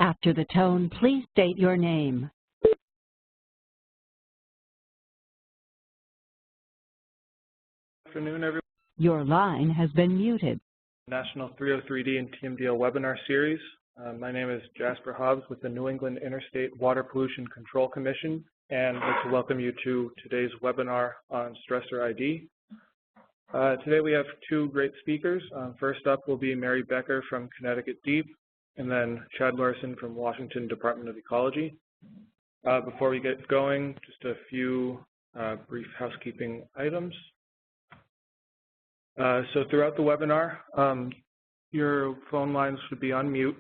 After the tone, please state your name. Good afternoon, everyone. Your line has been muted. National 303D and TMDL Webinar Series. My name is Jasper Hobbs with the New England Interstate Water Pollution Control Commission, and I'd like to welcome you to today's webinar on Stressor ID. Today we have two great speakers. First up will be Mary Becker from Connecticut Deep, and then Chad Larson from Washington Department of Ecology. Before we get going, just a few brief housekeeping items. So throughout the webinar, your phone lines should be on mute.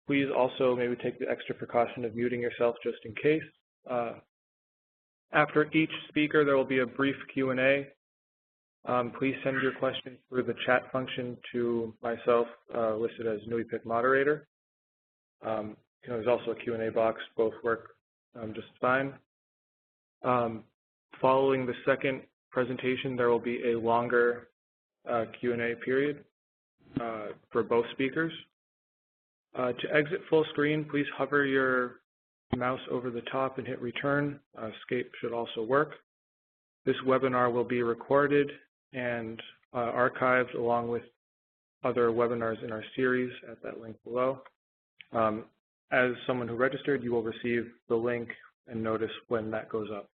Please also maybe take the extra precaution of muting yourself just in case. After each speaker, there will be a brief Q&A. Please send your questions through the chat function to myself, listed as NUIPIC moderator. There's also a Q&A box. Both work just fine. Following the second presentation, there will be a longer Q&A period for both speakers. To exit full screen, please hover your mouse over the top and hit return. Escape should also work. This webinar will be recorded and archived along with other webinars in our series at that link below. As someone who registered, you will receive the link and notice when that goes up.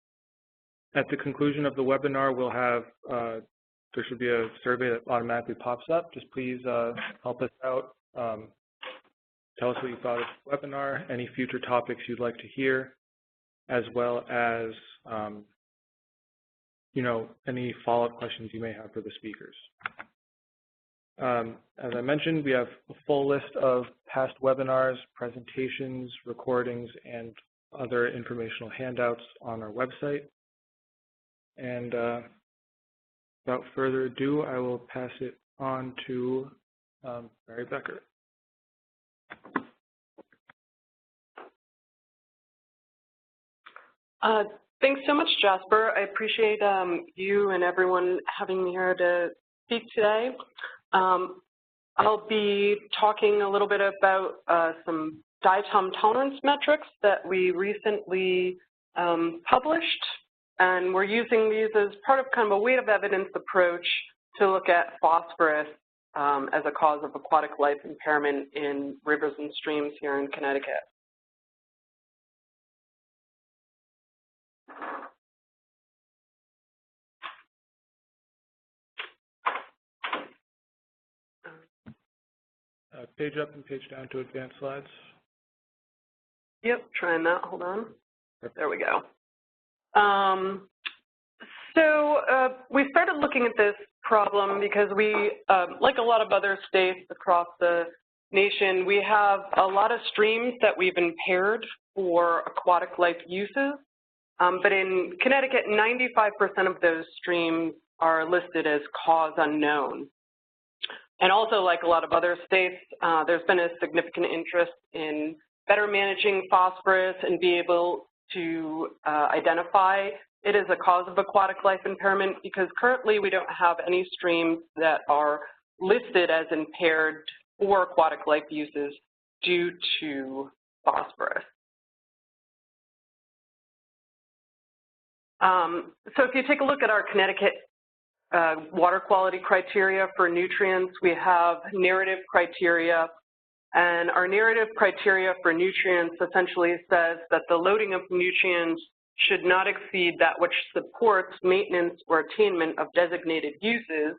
At the conclusion of the webinar, we'll have, there should be a survey that automatically pops up. Just please help us out. Tell us what you thought of the webinar, any future topics you'd like to hear, as well as any follow-up questions you may have for the speakers. As I mentioned, we have a full list of past webinars, presentations, recordings, and other informational handouts on our website. And without further ado, I will pass it on to Mary Becker. Thanks so much, Jasper. I appreciate you and everyone having me here to speak today. I'll be talking a little bit about some diatom tolerance metrics that we recently published. And we're using these as part of kind of a weight of evidence approach to look at phosphorus as a cause of aquatic life impairment in rivers and streams here in Connecticut. Page up and page down to advanced slides. Yep, trying that. Hold on. There we go. We started looking at this problem because we, like a lot of other states across the nation, we have a lot of streams that we've impaired for aquatic life uses. But in Connecticut, 95% of those streams are listed as cause unknown. And also, like a lot of other states, there's been a significant interest in better managing phosphorus and be able to identify it as a cause of aquatic life impairment, because currently we don't have any streams that are listed as impaired for aquatic life uses due to phosphorus. So if you take a look at our Connecticut water quality criteria for nutrients, we have narrative criteria. And our narrative criteria for nutrients essentially says that the loading of nutrients should not exceed that which supports maintenance or attainment of designated uses.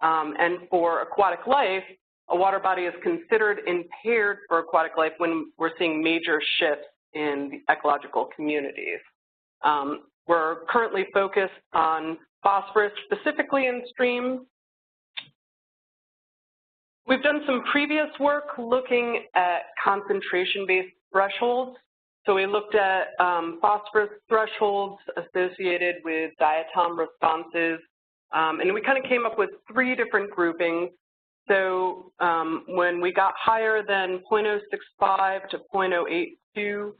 And for aquatic life, a water body is considered impaired for aquatic life when we're seeing major shifts in the ecological communities. We're currently focused on phosphorus specifically in streams. We've done some previous work looking at concentration-based thresholds. So we looked at phosphorus thresholds associated with diatom responses, and we kind of came up with 3 different groupings. So when we got higher than 0.065 to 0.082,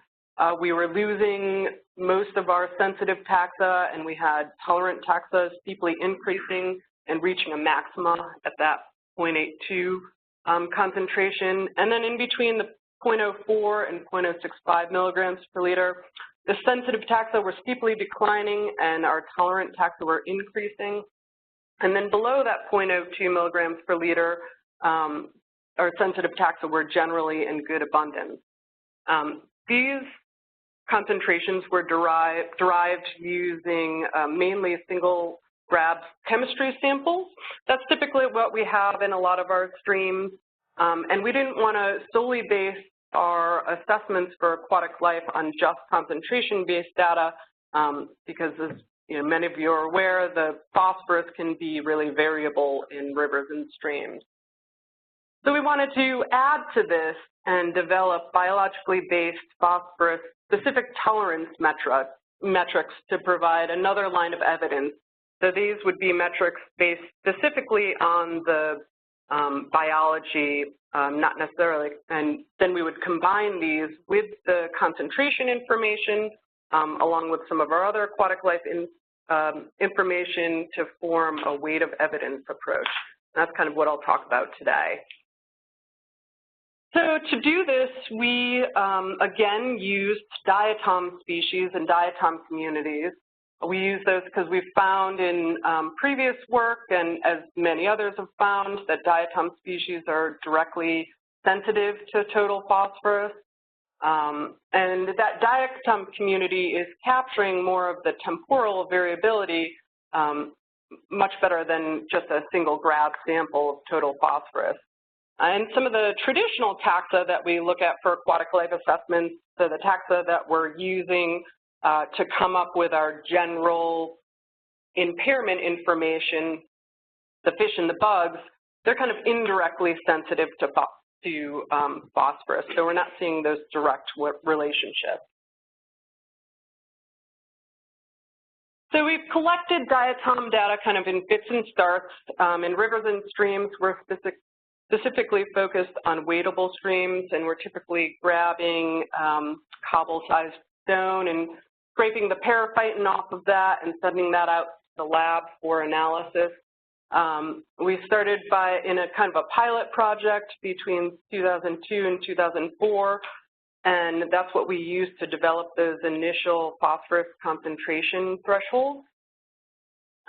we were losing most of our sensitive taxa, and we had tolerant taxa steeply increasing and reaching a maxima at that 0.82 concentration. And then in between the 0.04 and 0.065 milligrams per liter. The sensitive taxa were steeply declining and our tolerant taxa were increasing. And then below that 0.02 milligrams per liter, our sensitive taxa were generally in good abundance. These concentrations were derived using mainly single grab chemistry samples. That's typically what we have in a lot of our streams. And we didn't want to solely base our assessments for aquatic life on just concentration-based data because, as many of you are aware, the phosphorus can be really variable in rivers and streams. So we wanted to add to this and develop biologically based phosphorus-specific tolerance metrics to provide another line of evidence. So these would be metrics based specifically on the biology, not necessarily, and then we would combine these with the concentration information along with some of our other aquatic life information to form a weight of evidence approach. That's kind of what I'll talk about today. So to do this, we again used diatom species and diatom communities. We use those because we've found in previous work, and as many others have found, that diatom species are directly sensitive to total phosphorus. And that diatom community is capturing more of the temporal variability much better than just a single grab sample of total phosphorus. And some of the traditional taxa that we look at for aquatic life assessments, so the taxa that we're using to come up with our general impairment information, the fish and the bugs, they're kind of indirectly sensitive to phosphorus. So we're not seeing those direct relationships. So we've collected diatom data kind of in fits and starts. In rivers and streams, we're specifically focused on wadable streams, and we're typically grabbing cobble-sized stone and scraping the paraphyton off of that and sending that out to the lab for analysis. We started in a kind of a pilot project between 2002 and 2004, and that's what we used to develop those initial phosphorus concentration thresholds.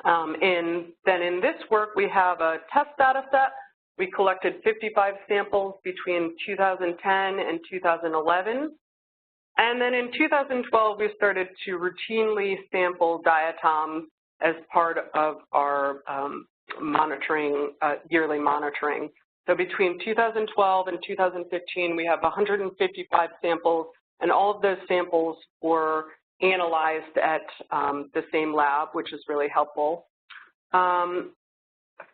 And then in this work, we have a test data set. We collected 55 samples between 2010 and 2011. And then in 2012, we started to routinely sample diatoms as part of our monitoring, yearly monitoring. So between 2012 and 2015, we have 155 samples, and all of those samples were analyzed at the same lab, which is really helpful.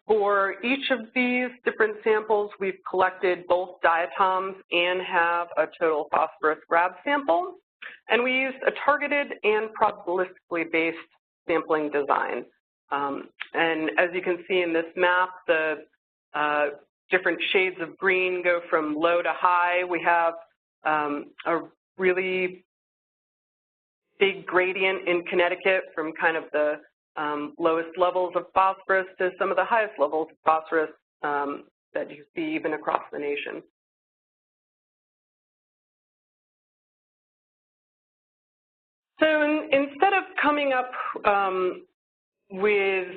For each of these different samples, we've collected both diatoms and have a total phosphorus grab sample. And we used a targeted and probabilistically based sampling design. And as you can see in this map, the different shades of green go from low to high. We have a really big gradient in Connecticut from kind of the lowest levels of phosphorus to some of the highest levels of phosphorus that you see even across the nation. So instead of coming up with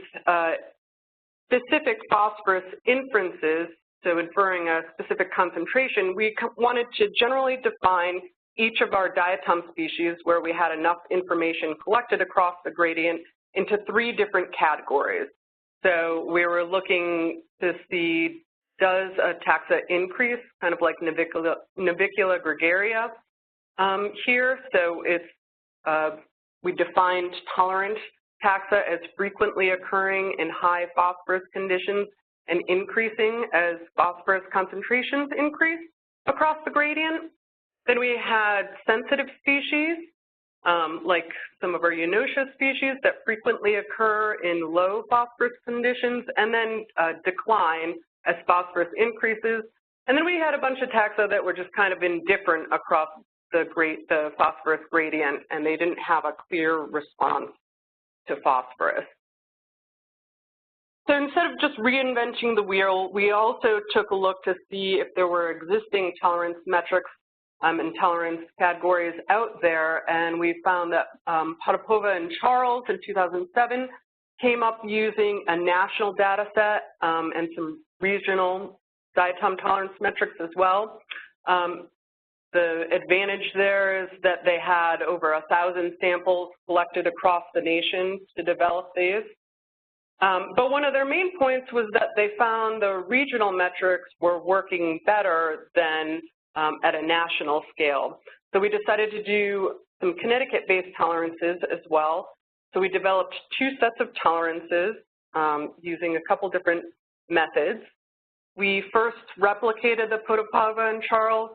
specific phosphorus inferences, so inferring a specific concentration, we wanted to generally define each of our diatom species where we had enough information collected across the gradient into 3 different categories. So we were looking to see, does a taxa increase, kind of like Navicula gregaria here. So it's, we defined tolerant taxa as frequently occurring in high phosphorus conditions and increasing as phosphorus concentrations increase across the gradient. Then we had sensitive species, like some of our Eunotia species that frequently occur in low phosphorus conditions and then decline as phosphorus increases. And then we had a bunch of taxa that were just kind of indifferent across the phosphorus gradient, and they didn't have a clear response to phosphorus. So instead of just reinventing the wheel, we also took a look to see if there were existing tolerance metrics intolerance categories out there, and we found that Potapova and Charles in 2007 came up using a national data set and some regional diatom tolerance metrics as well. The advantage there is that they had over 1,000 samples collected across the nation to develop these. But one of their main points was that they found the regional metrics were working better than at a national scale. So we decided to do some Connecticut-based tolerances as well. So we developed 2 sets of tolerances using a couple different methods. We first replicated the Potapova and Charles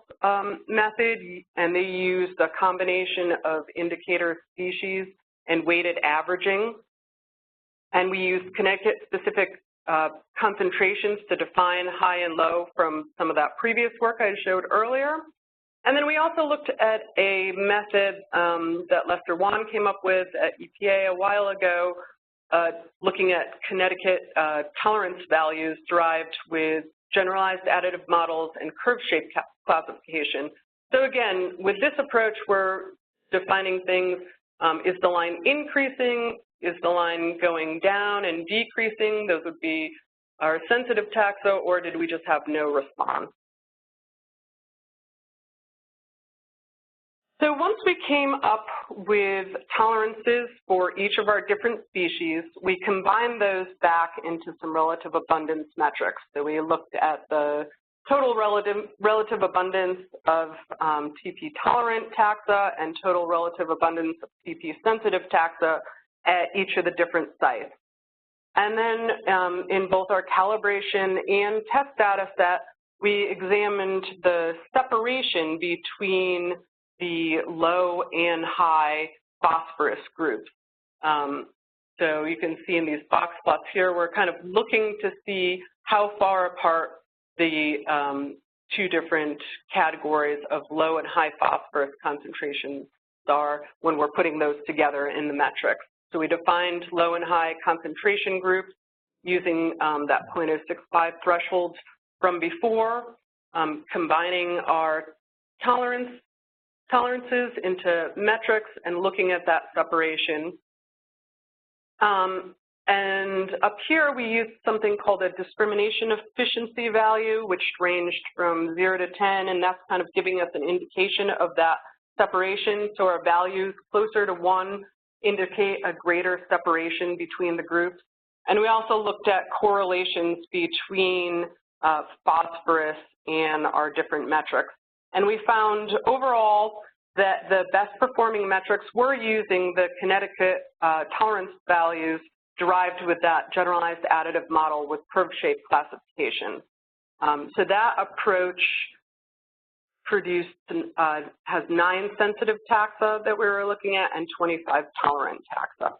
method, and they used a combination of indicator species and weighted averaging. And we used Connecticut-specific concentrations to define high and low from some of that previous work I showed earlier. And then we also looked at a method that Lester Wan came up with at EPA a while ago, looking at Connecticut tolerance values derived with generalized additive models and curve shape classification. So again, with this approach, we're defining things, is the line increasing, is the line going down and decreasing? Those would be our sensitive taxa, or did we just have no response? So once we came up with tolerances for each of our different species, we combined those back into some relative abundance metrics. So we looked at the total relative abundance of TP-tolerant taxa and total relative abundance of TP-sensitive taxa at each of the different sites. And then in both our calibration and test data set, we examined the separation between the low and high phosphorus groups. So you can see in these box plots here, we're kind of looking to see how far apart the 2 different categories of low and high phosphorus concentrations are when we're putting those together in the metrics. So we defined low and high concentration groups using that 0.065 threshold from before, combining our tolerances into metrics and looking at that separation. And up here, we used something called a discrimination efficiency value, which ranged from 0 to 10, and that's kind of giving us an indication of that separation. So our values closer to 1 indicate a greater separation between the groups. And we also looked at correlations between phosphorus and our different metrics. And we found overall that the best performing metrics were using the Connecticut tolerance values derived with that generalized additive model with curve shape classification. So that approach produced, has 9 sensitive taxa that we were looking at and 25 tolerant taxa.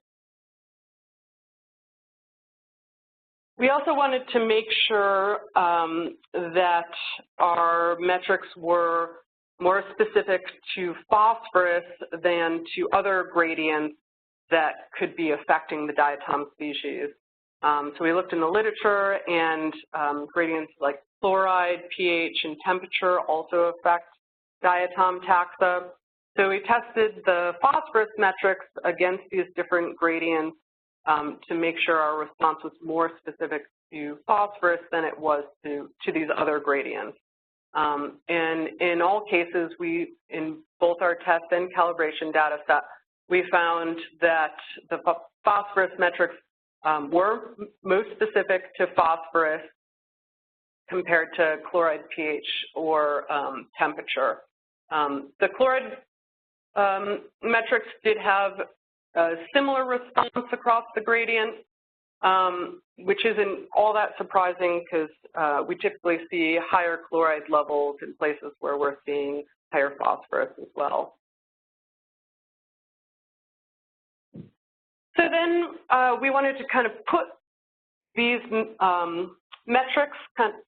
We also wanted to make sure that our metrics were more specific to phosphorus than to other gradients that could be affecting the diatom species. So we looked in the literature, and gradients like chloride, pH, and temperature also affect diatom taxa. So we tested the phosphorus metrics against these different gradients to make sure our response was more specific to phosphorus than it was to these other gradients. And in all cases, in both our test and calibration data set, we found that the phosphorus metrics were most specific to phosphorus compared to chloride pH or temperature. The chloride metrics did have a similar response across the gradient, which isn't all that surprising because we typically see higher chloride levels in places where we're seeing higher phosphorus as well. So then we wanted to kind of put these metrics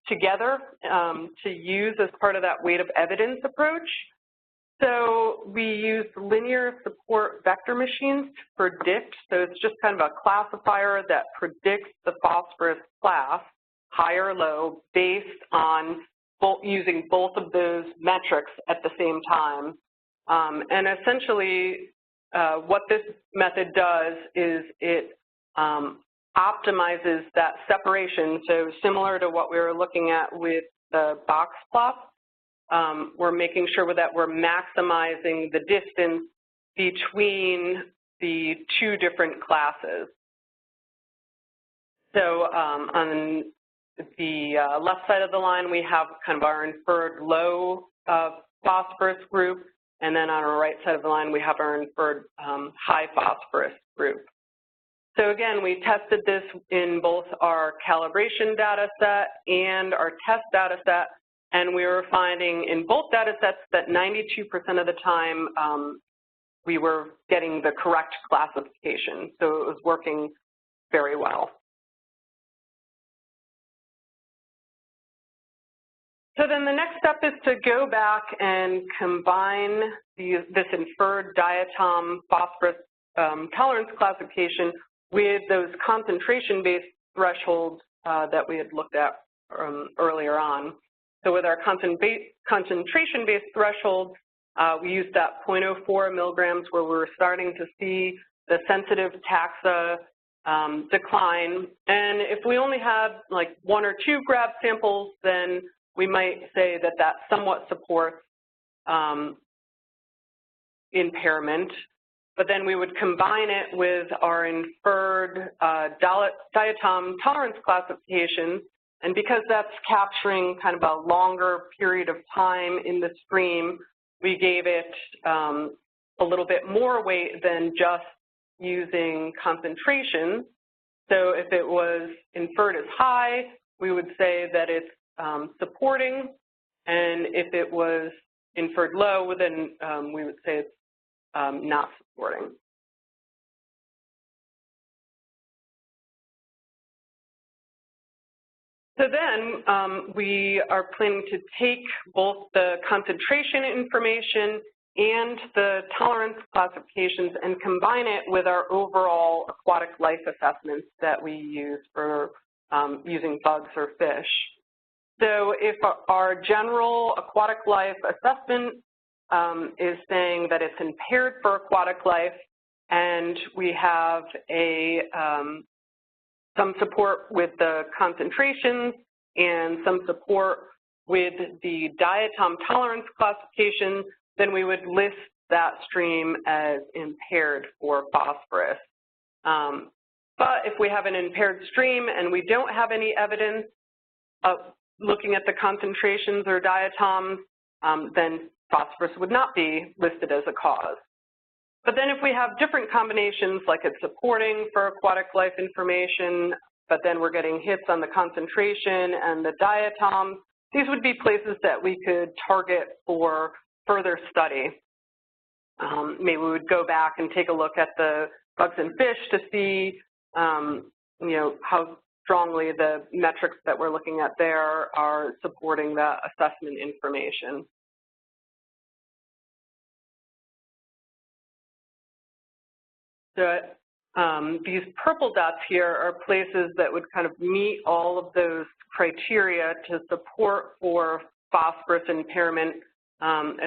together to use as part of that weight of evidence approach. So we used linear support vector machines to predict. So it's just kind of a classifier that predicts the phosphorus class, high or low, based on using both of those metrics at the same time. And essentially, what this method does is it optimizes that separation. So similar to what we were looking at with the box plots, we're making sure that we're maximizing the distance between the two different classes. So on the left side of the line, we have kind of our inferred low phosphorus group, and then on our right side of the line, we have our inferred high phosphorus group. So again, we tested this in both our calibration data set and our test data set, and we were finding in both data sets that 92% of the time we were getting the correct classification. So it was working very well. So then the next step is to go back and combine this inferred diatom phosphorus tolerance classification with those concentration-based thresholds that we had looked at earlier on. So with our concentration-based threshold, we used that 0.04 milligrams where we were starting to see the sensitive taxa decline. And if we only had like 1 or 2 grab samples, then we might say that that somewhat supports impairment. But then we would combine it with our inferred diatom tolerance classification, and because that's capturing kind of a longer period of time in the stream, we gave it a little bit more weight than just using concentration. So if it was inferred as high, we would say that it's supporting, and if it was inferred low, then we would say it's not supporting. So then we are planning to take both the concentration information and the tolerance classifications and combine it with our overall aquatic life assessments that we use for using bugs or fish. So if our general aquatic life assessment is saying that it's impaired for aquatic life, and we have some support with the concentrations and some support with the diatom tolerance classification, then we would list that stream as impaired for phosphorus. But if we have an impaired stream and we don't have any evidence of looking at the concentrations or diatoms, then phosphorus would not be listed as a cause. But then if we have different combinations, like it's supporting for aquatic life information, but then we're getting hits on the concentration and the diatoms, these would be places that we could target for further study. Maybe we would go back and take a look at the bugs and fish to see how strongly the metrics that we're looking at there are supporting that assessment information. So these purple dots here are places that would kind of meet all of those criteria to support for phosphorus impairment. And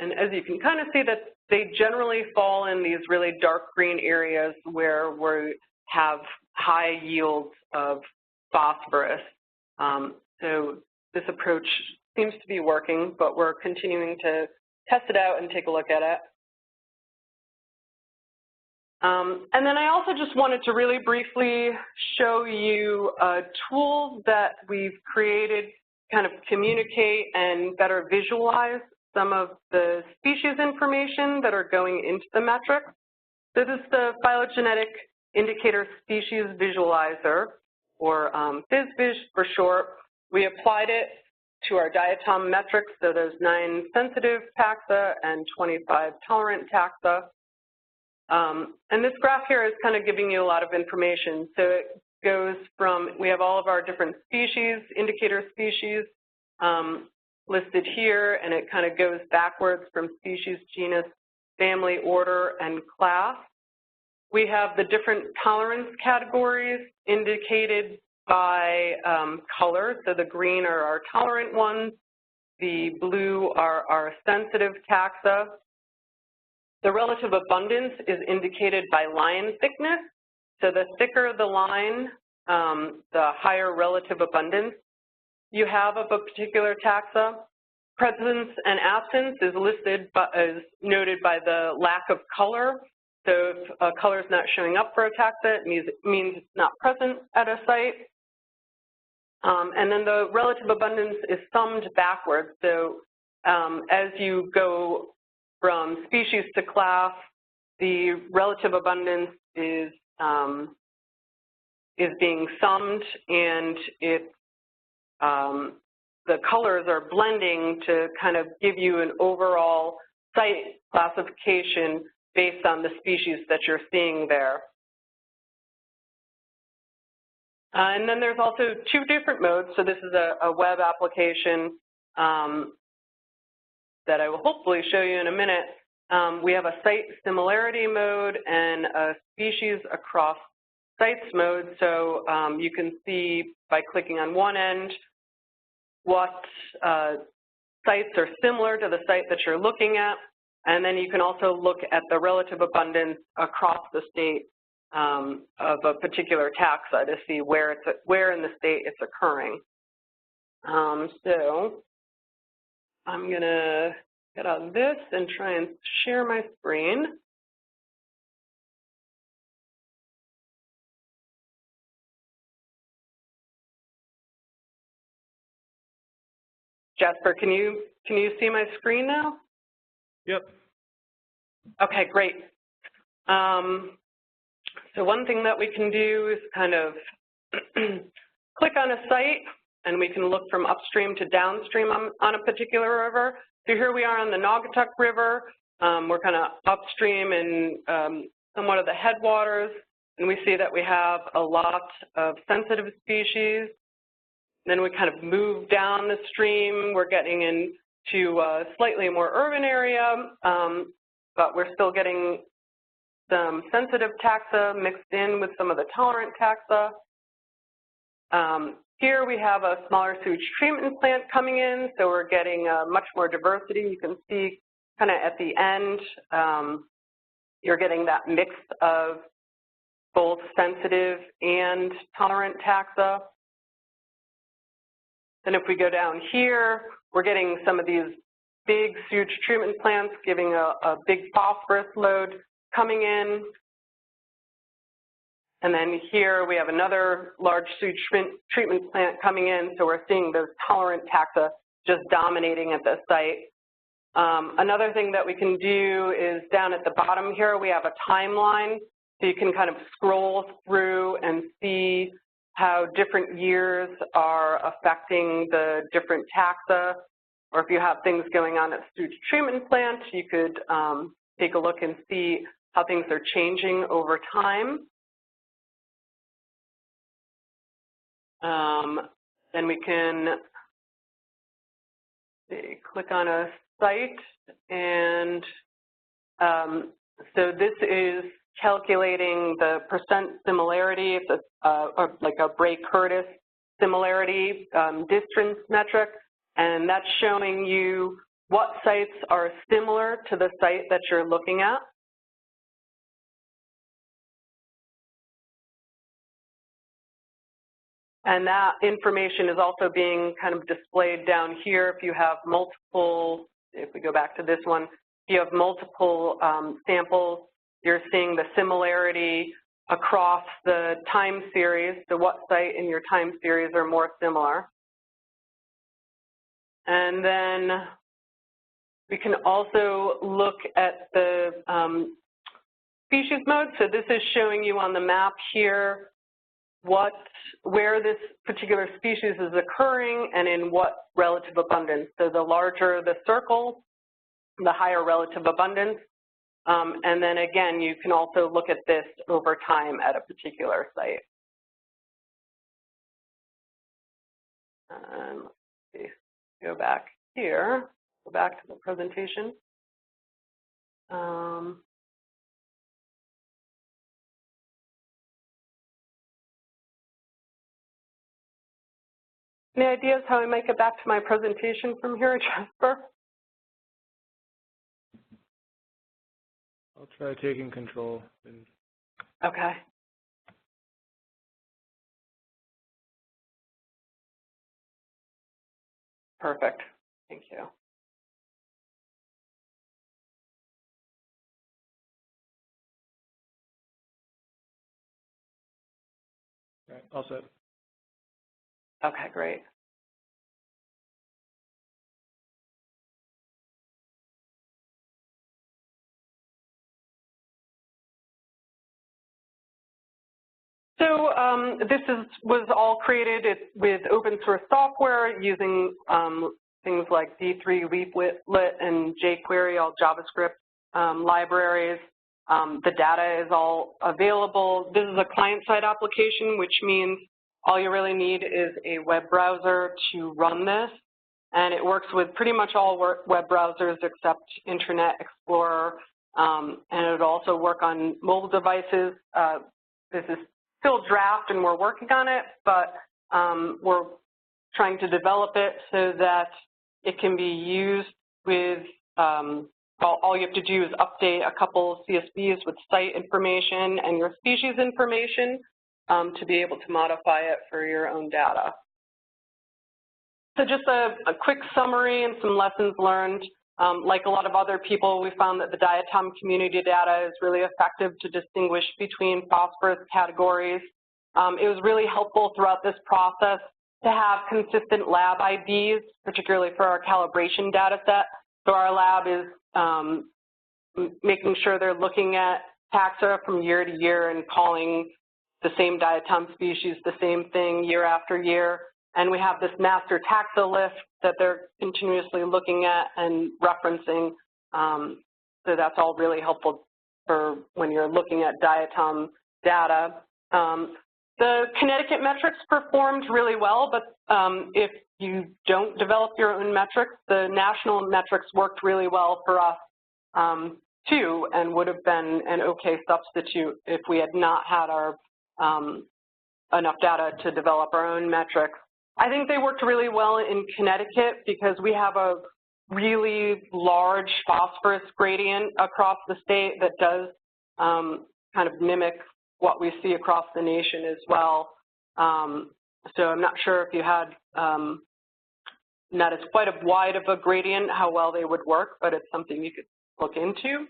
as you can kind of see that they generally fall in these really dark green areas where we have high yields of phosphorus. So this approach seems to be working, but we're continuing to test it out and take a look at it. And then I also just wanted to really briefly show you tools that we've created to kind of communicate and better visualize some of the species information that are going into the metric. So this is the Phylogenetic Indicator Species Visualizer, or PhysVis for short. We applied it to our diatom metrics, so there's 9 sensitive taxa and 25 tolerant taxa. And this graph here is kind of giving you a lot of information. So it goes from, we have all of our different species, indicator species listed here, and it kind of goes backwards from species, genus, family, order, and class. We have the different tolerance categories indicated by color. So the green are our tolerant ones, The blue are our sensitive taxa. The relative abundance is indicated by line thickness. So the thicker the line, the higher relative abundance you have of a particular taxa. Presence and absence is listed, is noted by the lack of color. So if a color is not showing up for a taxa, it means it's not present at a site. And then the relative abundance is summed backwards. So as you go from species to class, the relative abundance is being summed, and the colors are blending to kind of give you an overall site classification based on the species that you're seeing there. And then there's also two different modes. So this is a web application that I will hopefully show you in a minute. We have a site similarity mode and a species across sites mode. So you can see by clicking on one end what sites are similar to the site that you're looking at. And then you can also look at the relative abundance across the state of a particular taxa to see where in the state it's occurring. So I'm going to get on this and try and share my screen. Jasper, can you see my screen now? Yep. Okay, great. So one thing that we can do is kind of click on a site, and we can look from upstream to downstream on a particular river. So here we are on the Naugatuck River. We're kind of upstream in somewhat of the headwaters, and we see that we have a lot of sensitive species. Then we kind of move down the stream. We're getting into a slightly more urban area, but we're still getting some sensitive taxa mixed in with some of the tolerant taxa. Here we have a smaller sewage treatment plant coming in, so we're getting much more diversity. You can see kind of at the end, you're getting that mix of both sensitive and tolerant taxa. Then if we go down here, we're getting some of these big sewage treatment plants giving a big phosphorus load coming in. And then here we have another large sewage treatment plant coming in, so we're seeing those tolerant taxa just dominating at the site. Another thing that we can do is down at the bottom here, we have a timeline, so you can kind of scroll through and see how different years are affecting the different taxa, or if you have things going on at the sewage treatment plant, you could take a look and see how things are changing over time. Then we can click on a site, and so this is calculating the percent similarity, or like a Bray-Curtis similarity distance metric, and that's showing you what sites are similar to the site that you're looking at. And that information is also being kind of displayed down here. If you have multiple, if we go back to this one, if you have multiple samples, you're seeing the similarity across the time series, so what site in your time series are more similar. And then we can also look at the species mode. So this is showing you on the map here where this particular species is occurring and in what relative abundance. So the larger the circle, the higher relative abundance. And then again, you can also look at this over time at a particular site. Let's see, go back here, go back to the presentation. Any ideas how I might get back to my presentation from here, Jasper? I'll try taking control. Okay. Perfect. Thank you. All right, all set. Okay, great. So this was all created with open source software using things like D3, Leaflet, and jQuery, all JavaScript libraries. The data is all available. This is a client-side application, which means all you really need is a web browser to run this. And it works with pretty much all web browsers except Internet Explorer. And it would also work on mobile devices. This is still draft and we're working on it, but we're trying to develop it so that it can be used with, all you have to do is update a couple CSVs with site information and your species information to be able to modify it for your own data. So just a quick summary and some lessons learned. Like a lot of other people, we found that the Diatom community data is really effective to distinguish between phosphorus categories. It was really helpful throughout this process to have consistent lab IDs, particularly for our calibration data set. So our lab is making sure they're looking at taxa from year to year and calling the same Diatom species the same thing year after year. And we have this master taxa list that they're continuously looking at and referencing. So that's all really helpful for when you're looking at Diatom data. The Connecticut metrics performed really well, but if you don't develop your own metrics, the national metrics worked really well for us too, and would have been an okay substitute if we had not had our enough data to develop our own metrics. I think they worked really well in Connecticut because we have a really large phosphorus gradient across the state that does kind of mimic what we see across the nation as well. So I'm not sure if you had not as quite a wide of a gradient, how well they would work, but it's something you could look into.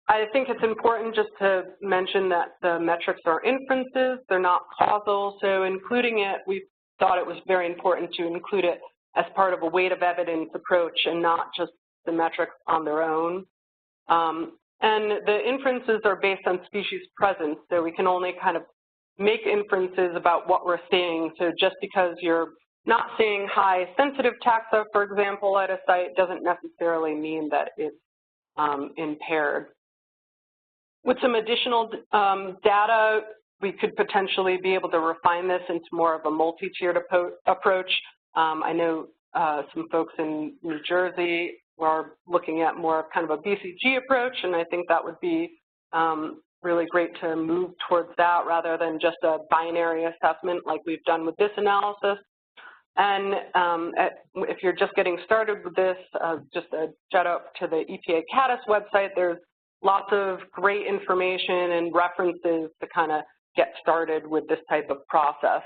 I think it's important just to mention that the metrics are inferences, they're not causal, so including it, we thought it was very important to include it as part of a weight of evidence approach and not just the metrics on their own. And the inferences are based on species presence, so we can only kind of make inferences about what we're seeing. So just because you're not seeing high sensitive taxa, for example, at a site doesn't necessarily mean that it's impaired. With some additional data, we could potentially be able to refine this into more of a multi-tiered approach. I know some folks in New Jersey are looking at more of kind of a BCG approach, and I think that would be really great to move towards that rather than just a binary assessment like we've done with this analysis. And if you're just getting started with this, just a shout out to the EPA Caddis website. There's lots of great information and references to kind of get started with this type of process.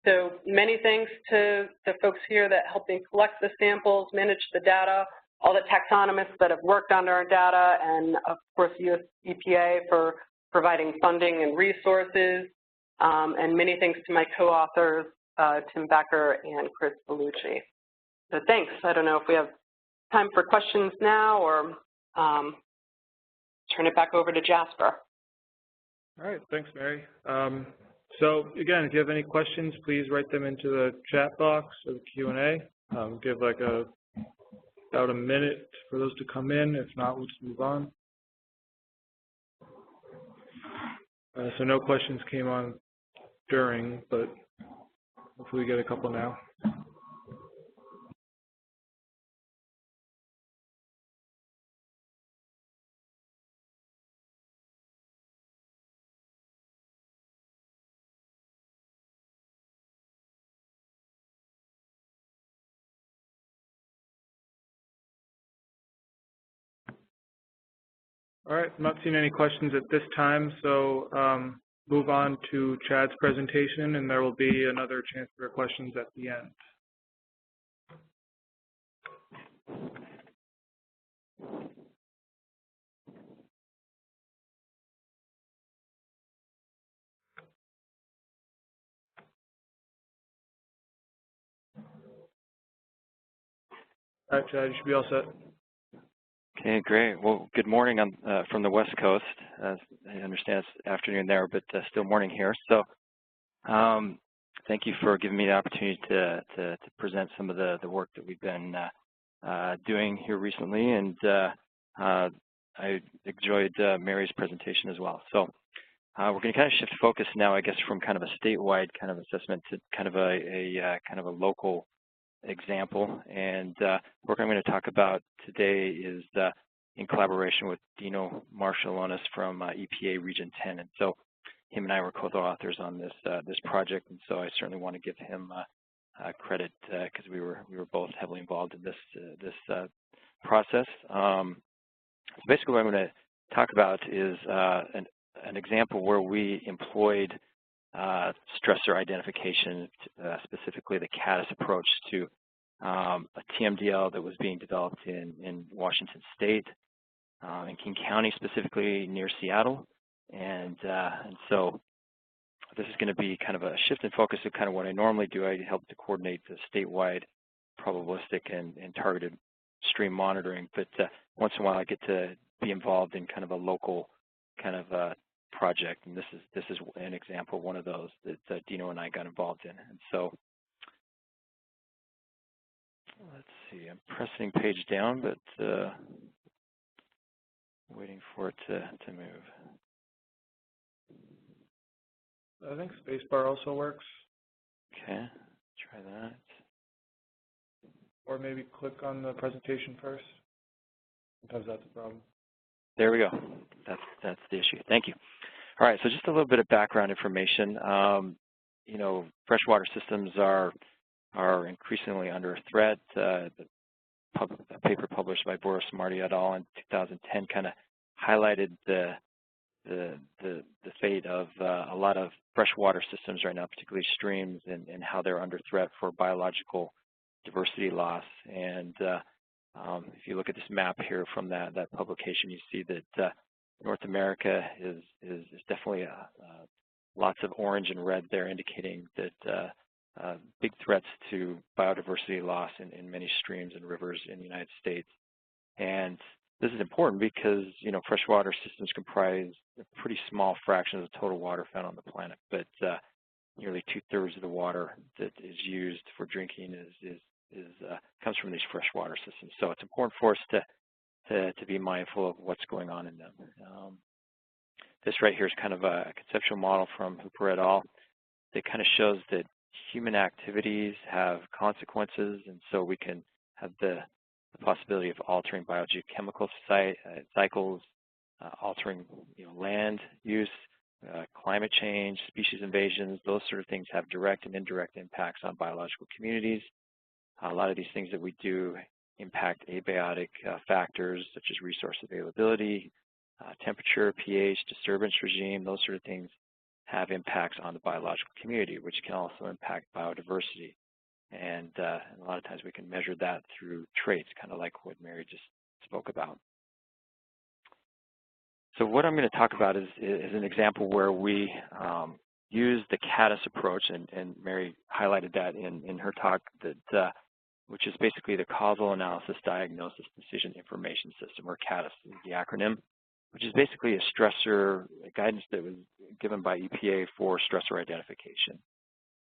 So many thanks to the folks here that helped me collect the samples, manage the data, all the taxonomists that have worked on our data, and of course US EPA for providing funding and resources. And many thanks to my co-authors, Tim Becker and Chris Bellucci. So thanks. I don't know if we have time for questions now or turn it back over to Jasper. All right, thanks, Mary. So again, if you have any questions, please write them into the chat box or the Q&A. Give like about a minute for those to come in. If not, we'll just move on. So no questions came on during, but hopefully we get a couple now. All right, I'm not seeing any questions at this time, so move on to Chad's presentation, and there will be another chance for questions at the end. All right, Chad, you should be all set. Okay, great. Well, good morning. I'm from the West Coast. I understand it's afternoon there, but still morning here. So thank you for giving me the opportunity to present some of the work that we've been doing here recently. And I enjoyed Mary's presentation as well. So we're going to kind of shift focus now, I guess, from kind of a statewide kind of assessment to kind of a local example. And work I'm going to talk about today is in collaboration with Dino Marshallonis from EPA Region 10. And so him and I were co-authors on this project, and so I certainly want to give him credit because we were both heavily involved in this process. So basically, what I'm going to talk about is an example where we employed stressor identification, specifically the Caddis Approach, to a TMDL that was being developed in Washington State, in King County, specifically near Seattle. And so this is going to be kind of a shift in focus of kind of what I normally do. I help to coordinate the statewide probabilistic and targeted stream monitoring, but once in a while I get to be involved in kind of a local kind of project, and this is an example of one of those that Dino and I got involved in. And so let's see, I'm pressing page down, but waiting for it to move. I think spacebar also works. Okay, try that. Or maybe click on the presentation first. Sometimes that's a problem. There we go. That's the issue. Thank you. All right, so just a little bit of background information. You know, freshwater systems are increasingly under threat. The paper published by Boris Marty et al. In 2010 kind of highlighted the fate of a lot of freshwater systems right now, particularly streams, and how they're under threat for biological diversity loss. And if you look at this map here from that publication, you see that North America is definitely lots of orange and red there, indicating that big threats to biodiversity loss in many streams and rivers in the United States. And this is important because, you know, freshwater systems comprise a pretty small fraction of the total water found on the planet, but nearly 2/3 of the water that is used for drinking comes from these freshwater systems. So it's important for us to be mindful of what's going on in them. This right here is kind of a conceptual model from Hooper et al. That kind of shows that human activities have consequences, and so we can have the possibility of altering biogeochemical cycles, altering land use, climate change, species invasions. Those sort of things have direct and indirect impacts on biological communities. A lot of these things that we do impact abiotic factors such as resource availability, temperature, pH, disturbance regime. Those sort of things have impacts on the biological community, which can also impact biodiversity. And a lot of times we can measure that through traits, kind of like what Mary just spoke about. So what I'm going to talk about is an example where we use the Caddis approach, and Mary highlighted that in her talk, that which is basically the Causal Analysis Diagnosis Decision Information System, or Caddis is the acronym, which is basically a stressor guidance that was given by EPA for stressor identification.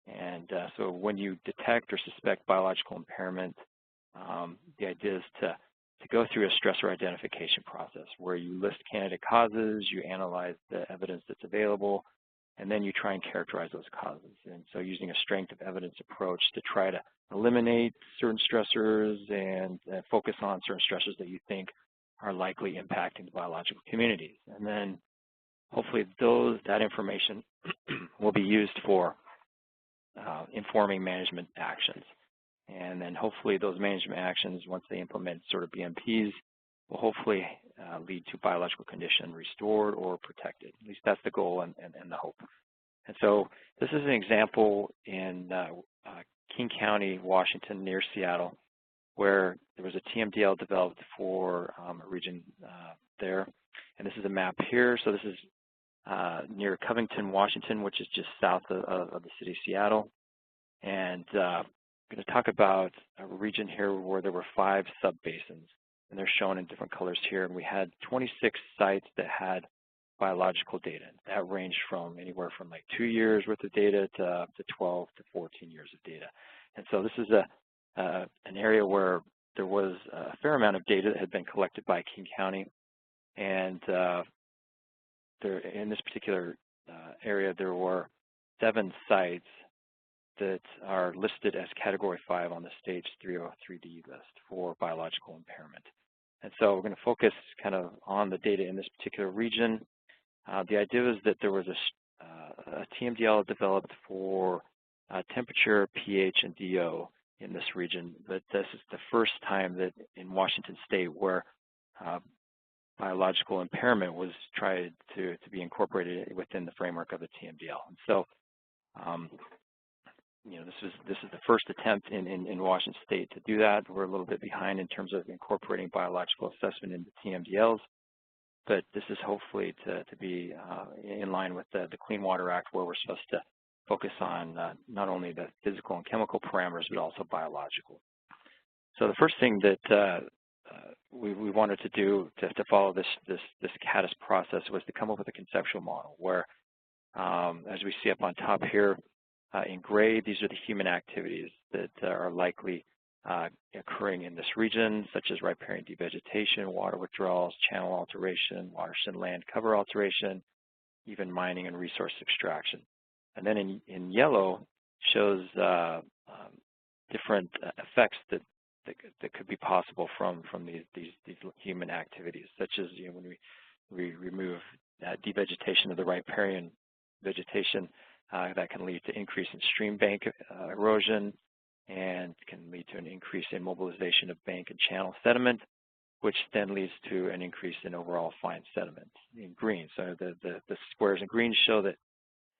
And so when you detect or suspect biological impairment, the idea is to go through a stressor identification process where you list candidate causes, you analyze the evidence that's available, and then you try and characterize those causes. And so using a strength of evidence approach to try to eliminate certain stressors and focus on certain stressors that you think are likely impacting the biological communities. And then hopefully that information will be used for informing management actions. And then hopefully those management actions, once they implement sort of BMPs, will hopefully lead to biological condition restored or protected. At least that's the goal and the hope. And so this is an example in King County, Washington, near Seattle, where there was a TMDL developed for a region there. And this is a map here. So this is near Covington, Washington, which is just south of the city of Seattle. And I'm going to talk about a region here where there were 5 subbasins, and they're shown in different colors here. And we had 26 sites that had biological data. That ranged from anywhere from like 2 years worth of data to up to 12 to 14 years of data. And so this is an area where there was a fair amount of data that had been collected by King County. And there, in this particular area, there were 7 sites that are listed as Category 5 on the Stage 303D list for biological impairment. And so we're going to focus kind of on the data in this particular region. The idea is that there was a TMDL developed for temperature, pH, and DO in this region, but this is the first time that in Washington State where biological impairment was tried to be incorporated within the framework of the TMDL. And so, you know, this is the first attempt in Washington State to do that. We're a little bit behind in terms of incorporating biological assessment into TMDLs, but this is hopefully to be in line with the Clean Water Act, where we're supposed to focus on not only the physical and chemical parameters, but also biological. So the first thing that we wanted to do to follow this Caddis process was to come up with a conceptual model where, as we see up on top here, in gray, these are the human activities that are likely occurring in this region, such as riparian devegetation, water withdrawals, channel alteration, watershed land cover alteration, even mining and resource extraction. And then in yellow shows different effects that could be possible from these human activities, such as, you know, when we remove devegetation of the riparian vegetation, that can lead to increase in stream bank erosion and can lead to an increase in mobilization of bank and channel sediment, which then leads to an increase in overall fine sediment in green. So the squares in green show that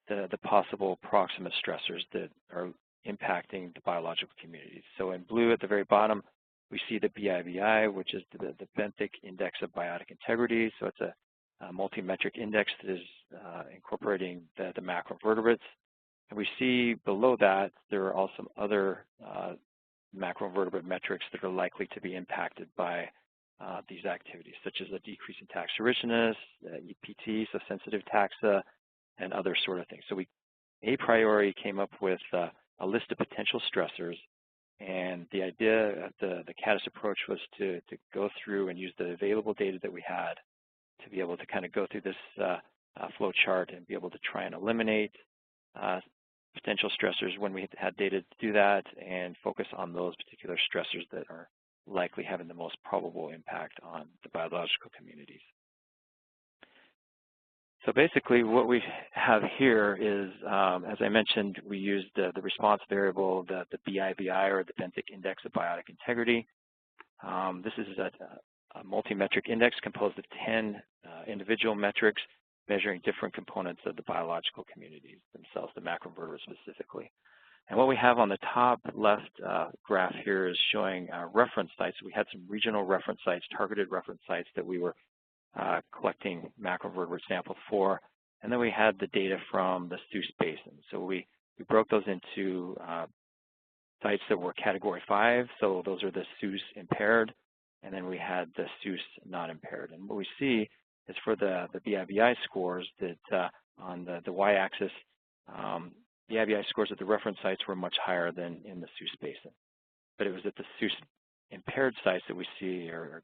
the possible proximate stressors that are impacting the biological communities. So in blue at the very bottom, we see the BIBI, which is the benthic index of biotic integrity. So it's a multi-metric index that is incorporating the macroinvertebrates. And we see below that there are also some other macroinvertebrate metrics that are likely to be impacted by these activities, such as a decrease in taxa richness, EPT, so sensitive taxa, and other sort of things. So we a priori came up with a list of potential stressors, and the idea of the Caddis approach was to go through and use the available data that we had to be able to kind of go through this flow chart and be able to try and eliminate potential stressors when we had data to do that, and focus on those particular stressors that are likely having the most probable impact on the biological communities. So basically what we have here is, as I mentioned, we used the response variable, the BIBI, or the benthic index of biotic integrity. This is a multi-metric index composed of 10 individual metrics measuring different components of the biological communities themselves, the macroinvertebrates specifically. And what we have on the top left graph here is showing reference sites. We had some regional reference sites, targeted reference sites that we were collecting macroinvertebrate samples for. And then we had the data from the Seuss Basin. So we broke those into sites that were Category 5. So those are the Seuss impaired. And then we had the Seuss not impaired. And what we see is for the BIBI scores that on the y-axis, the BIBI scores at the reference sites were much higher than in the Seuss Basin. But it was at the Seuss impaired sites that we see are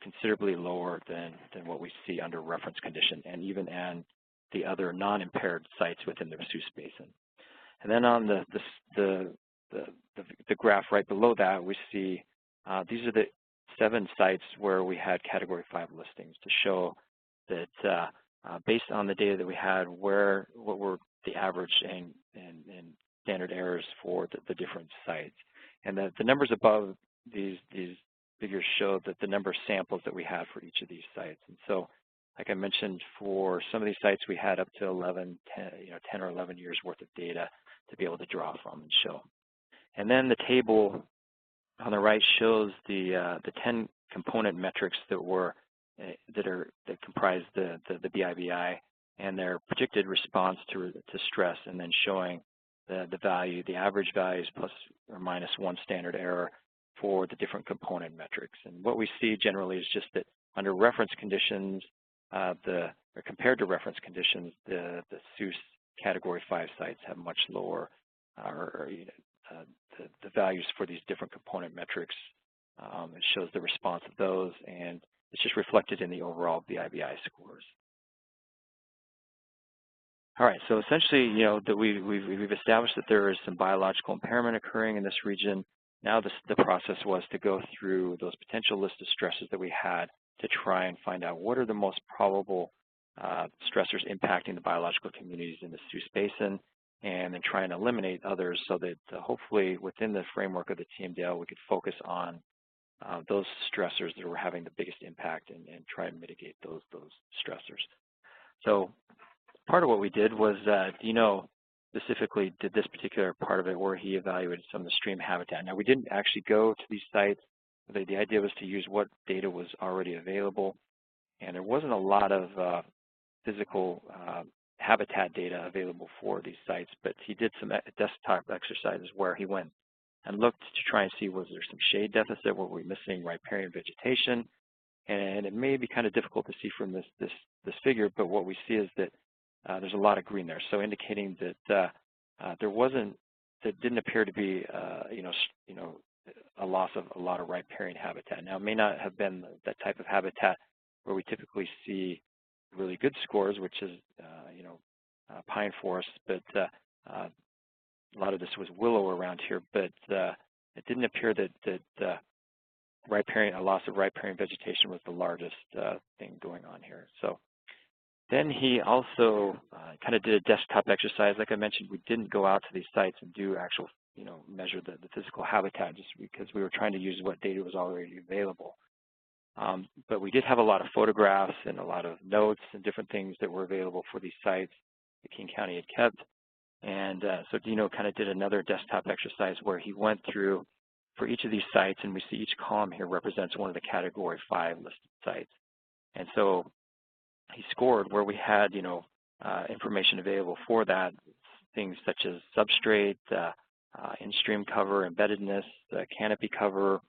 considerably lower than what we see under reference condition, and even in the other non-impaired sites within the Seuss Basin. And then on the graph right below that, we see these are the 7 sites where we had Category 5 listings to show that based on the data that we had, what were the average and standard errors for the different sites. And the numbers above these figures show that the number of samples that we had for each of these sites. And so, like I mentioned, for some of these sites, we had up to 10 or 11 years worth of data to be able to draw from and show. And then the table on the right shows the 10 component metrics that comprise the BIBI and their predicted response to stress, and then showing the average values plus or minus 1 standard error for the different component metrics. And what we see generally is just that under reference conditions, or compared to reference conditions, the SUS Category 5 sites have much lower, the values for these different component metrics. It shows the response of those, and it's just reflected in the overall BIBI scores. All right, so essentially, that we've established that there is some biological impairment occurring in this region. Now the process was to go through those potential list of stresses that we had to try and find out what are the most probable stressors impacting the biological communities in the SUS basin, and then try and eliminate others so that hopefully within the framework of the TMDL we could focus on those stressors that were having the biggest impact and try and mitigate those stressors. So part of what we did was, specifically did this particular part of it where he evaluated some of the stream habitat. Now, we didn't actually go to these sites. The idea was to use what data was already available, and there wasn't a lot of physical habitat data available for these sites, but he did some desktop exercises where he went and looked to try and see, was there some shade deficit, were we missing riparian vegetation? And it may be kind of difficult to see from this figure, but what we see is that there's a lot of green there, so indicating that there didn't appear to be a loss of a lot of riparian habitat. Now, it may not have been that type of habitat where we typically see really good scores, which is pine forest, but a lot of this was willow around here, but it didn't appear that a loss of riparian vegetation was the largest thing going on here. So then he also kind of did a desktop exercise. Like I mentioned, we didn't go out to these sites and do actual, measure the physical habitat just because we were trying to use what data was already available. But we did have a lot of photographs and a lot of notes and different things that were available for these sites that King County had kept. And so Dino kind of did another desktop exercise where he went through for each of these sites, and we see each column here represents one of the Category 5 listed sites. And so he scored where we had, information available for that, things such as substrate, in-stream cover, embeddedness, canopy cover,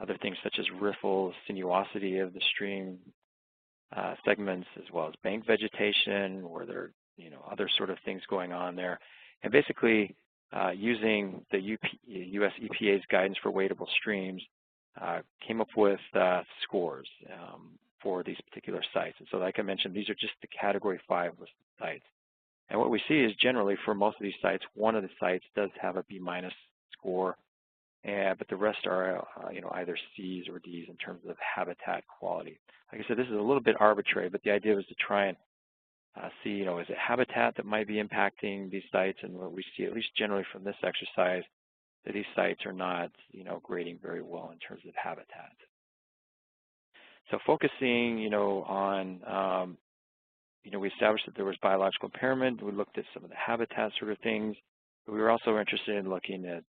other things such as riffles, sinuosity of the stream segments, as well as bank vegetation, where there are, other sort of things going on there. And basically, using the U.S. EPA's guidance for wadable streams, came up with scores for these particular sites. And so, like I mentioned, these are just the Category 5 listed sites. And what we see is generally for most of these sites, one of the sites does have a B- score, but the rest are, either C's or D's in terms of habitat quality. Like I said, this is a little bit arbitrary, but the idea was to try and see, is it habitat that might be impacting these sites? And what we see, at least generally from this exercise, that these sites are not, grading very well in terms of habitat. So focusing, on, we established that there was biological impairment. We looked at some of the habitat sort of things. But we were also interested in looking at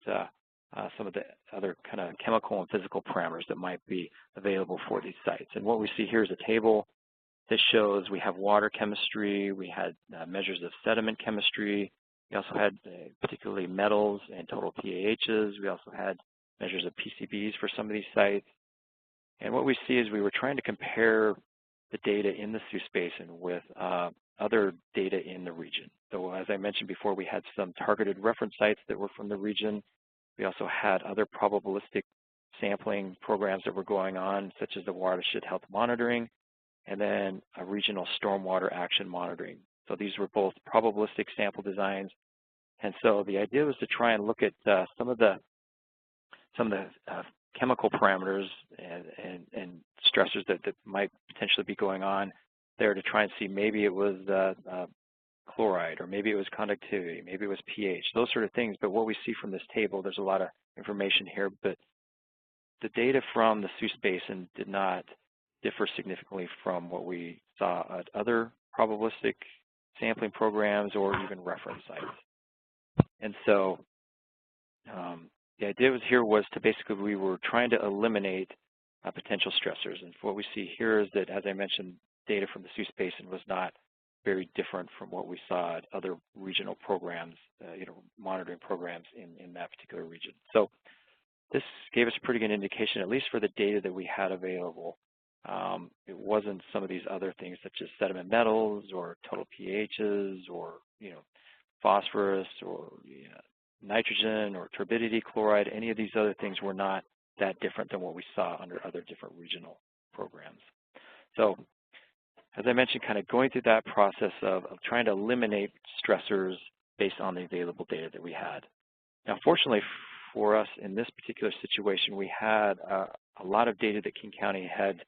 some of the other kind of chemical and physical parameters that might be available for these sites. And what we see here is a table that shows we have water chemistry, we had measures of sediment chemistry, we also had particularly metals and total PAHs, we also had measures of PCBs for some of these sites. And what we see is we were trying to compare the data in the SUS basin with other data in the region. So as I mentioned before, we had some targeted reference sites that were from the region. We also had other probabilistic sampling programs that were going on, such as the watershed health monitoring, and then a regional stormwater action monitoring. So these were both probabilistic sample designs. And so the idea was to try and look at some of the chemical parameters and stressors that might potentially be going on there to try and see maybe it was chloride, or maybe it was conductivity, maybe it was pH, those sort of things. But what we see from this table, there's a lot of information here, but the data from the Seuss Basin did not differ significantly from what we saw at other probabilistic sampling programs or even reference sites. And so the idea was to basically, we were trying to eliminate potential stressors. And what we see here is that, as I mentioned, data from the Seuss Basin was not very different from what we saw at other regional programs, monitoring programs in that particular region. So this gave us a pretty good indication, at least for the data that we had available. It wasn't some of these other things such as sediment metals or total pHs or phosphorus or nitrogen or turbidity chloride. Any of these other things were not that different than what we saw under other different regional programs. So as I mentioned, kind of going through that process of trying to eliminate stressors based on the available data that we had. Now, fortunately for us in this particular situation, we had a lot of data that King County had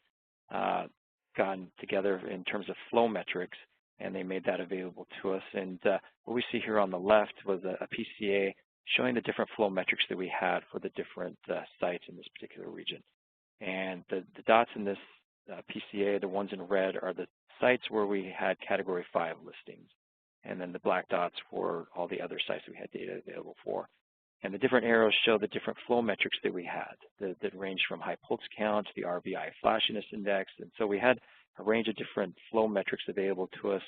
gotten together in terms of flow metrics, and they made that available to us. And what we see here on the left was a PCA showing the different flow metrics that we had for the different sites in this particular region. And the dots in this PCA, the ones in red, are the sites where we had Category 5 listings. And then the black dots were all the other sites we had data available for. And the different arrows show the different flow metrics that we had that ranged from high pulse count to the RBI flashiness index. And so we had a range of different flow metrics available to us.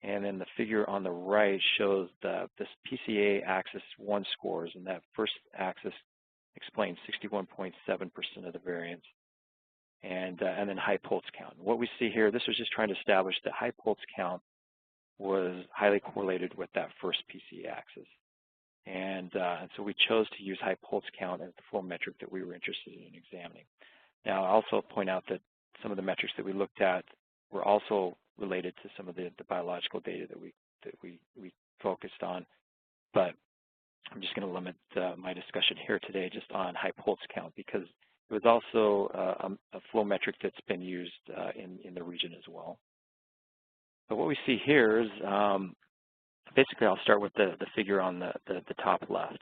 And then the figure on the right shows this PCA axis 1 scores, and that first axis explains 61.7% of the variance. And then high pulse count. What we see here, this was just trying to establish that high pulse count was highly correlated with that first PCA axis. And so we chose to use high pulse count as the flow metric that we were interested in examining. Now, I'll also point out that some of the metrics that we looked at were also related to some of the biological data that we focused on. But I'm just going to limit my discussion here today just on high pulse count, because it was also a flow metric that's been used in the region as well. But what we see here is basically, I'll start with the figure on the top left.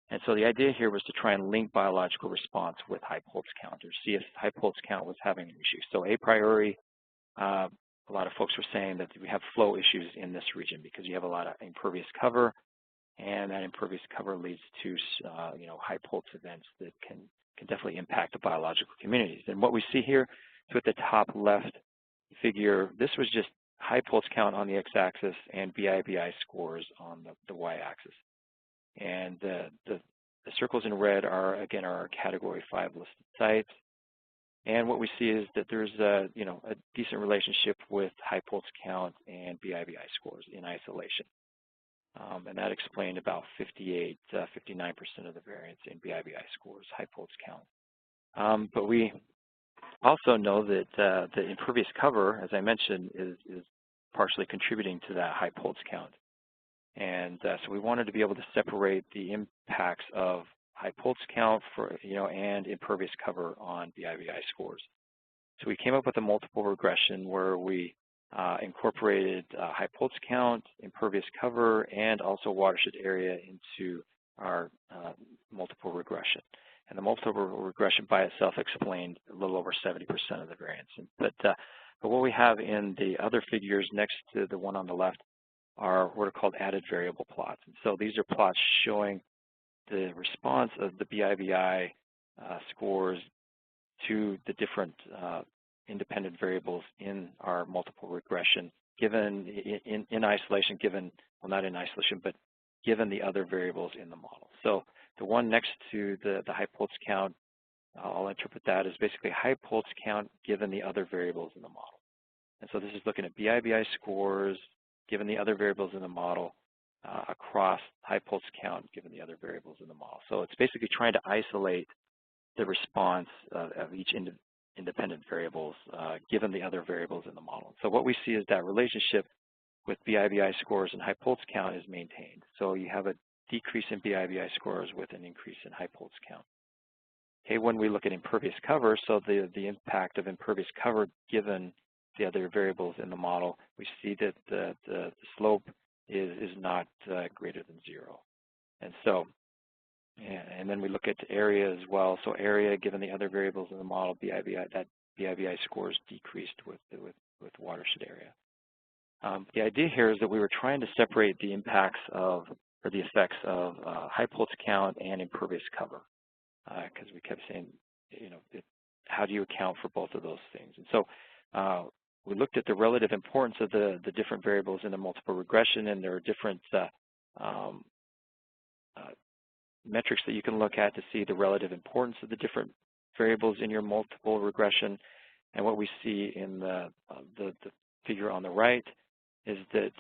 And so the idea here was to try and link biological response with high pulse count, or see if high pulse count was having an issue. So a priori, a lot of folks were saying that we have flow issues in this region because you have a lot of impervious cover, and that impervious cover leads to high pulse events that can definitely impact the biological communities. And what we see here, so at the top left figure, this was just high pulse count on the x-axis and BIBI scores on the y-axis. And the circles in red are, again, our Category 5 listed sites. And what we see is that there's a decent relationship with high pulse count and BIBI scores in isolation. And that explained about 59% of the variance in BIBI scores, high pulse count. But we also know that the impervious cover, as I mentioned, is partially contributing to that high pulse count. And so we wanted to be able to separate the impacts of high pulse count and impervious cover on BIBI scores. So we came up with a multiple regression where we incorporated high pulse count, impervious cover, and also watershed area into our multiple regression. And the multiple regression by itself explained a little over 70% of the variance. But what we have in the other figures next to the one on the left are what are called added variable plots. And so these are plots showing the response of the BIBI scores to the different independent variables in our multiple regression, given in isolation, well, not in isolation, but given the other variables in the model. So the one next to the high pulse count, I'll interpret that as basically high pulse count given the other variables in the model. And so this is looking at BIBI scores given the other variables in the model across high pulse count given the other variables in the model. So it's basically trying to isolate the response of each independent variables given the other variables in the model. So what we see is that relationship with BIBI scores and high pulse count is maintained. So you have a decrease in BIBI scores with an increase in high pulse count. Okay, when we look at impervious cover, so the impact of impervious cover given the other variables in the model, we see that the slope is not greater than 0. And so And then we look at area as well. So area, given the other variables in the model, that BIVI scores decreased with watershed area. The idea here is that we were trying to separate the impacts of, or the effects of high pulse count and impervious cover, because we kept saying, how do you account for both of those things? And so we looked at the relative importance of the different variables in the multiple regression, and there are different metrics that you can look at to see the relative importance of the different variables in your multiple regression. And what we see in the figure on the right is that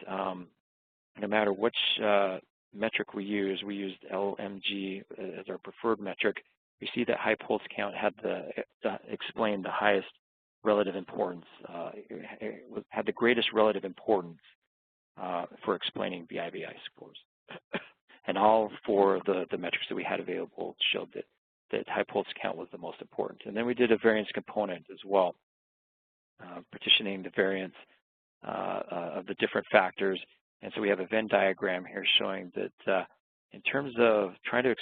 no matter which metric we used LMG as our preferred metric, we see that high pulse count had explained the highest relative importance, had the greatest relative importance for explaining BIVI scores. And all four of the metrics that we had available showed that high pulse count was the most important. And then we did a variance component as well, partitioning the variance of the different factors. And so we have a Venn diagram here showing that in terms of trying to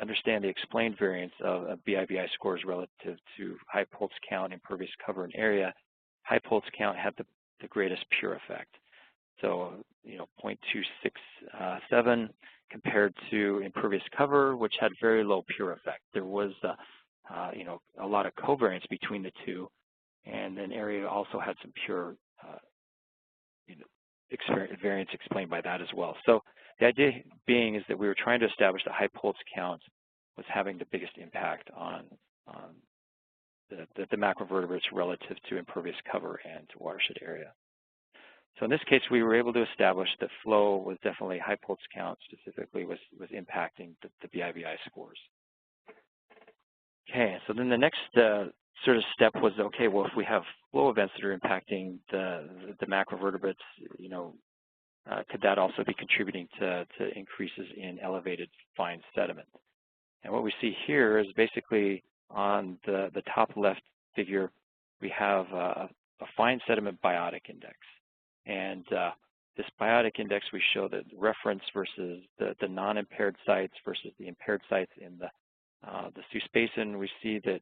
understand the explained variance of BIVI scores relative to high pulse count, impervious cover, and area, high pulse count had the greatest pure effect. So, 0.267 compared to impervious cover, which had very low pure effect. There was, a lot of covariance between the two, and then area also had some pure variance explained by that as well. So the idea being is that we were trying to establish that high pulse count was having the biggest impact on the macroinvertebrates relative to impervious cover and to watershed area. So in this case, we were able to establish that flow was definitely high pulse count specifically was impacting the BIVI scores. Okay, so then the next sort of step was, okay, well, if we have flow events that are impacting the macroinvertebrates, could that also be contributing to increases in elevated fine sediment? And what we see here is basically on the top left figure, we have a fine sediment biotic index. And this biotic index, we show that reference versus the non-impaired sites versus the impaired sites in the Seuss Basin. We see that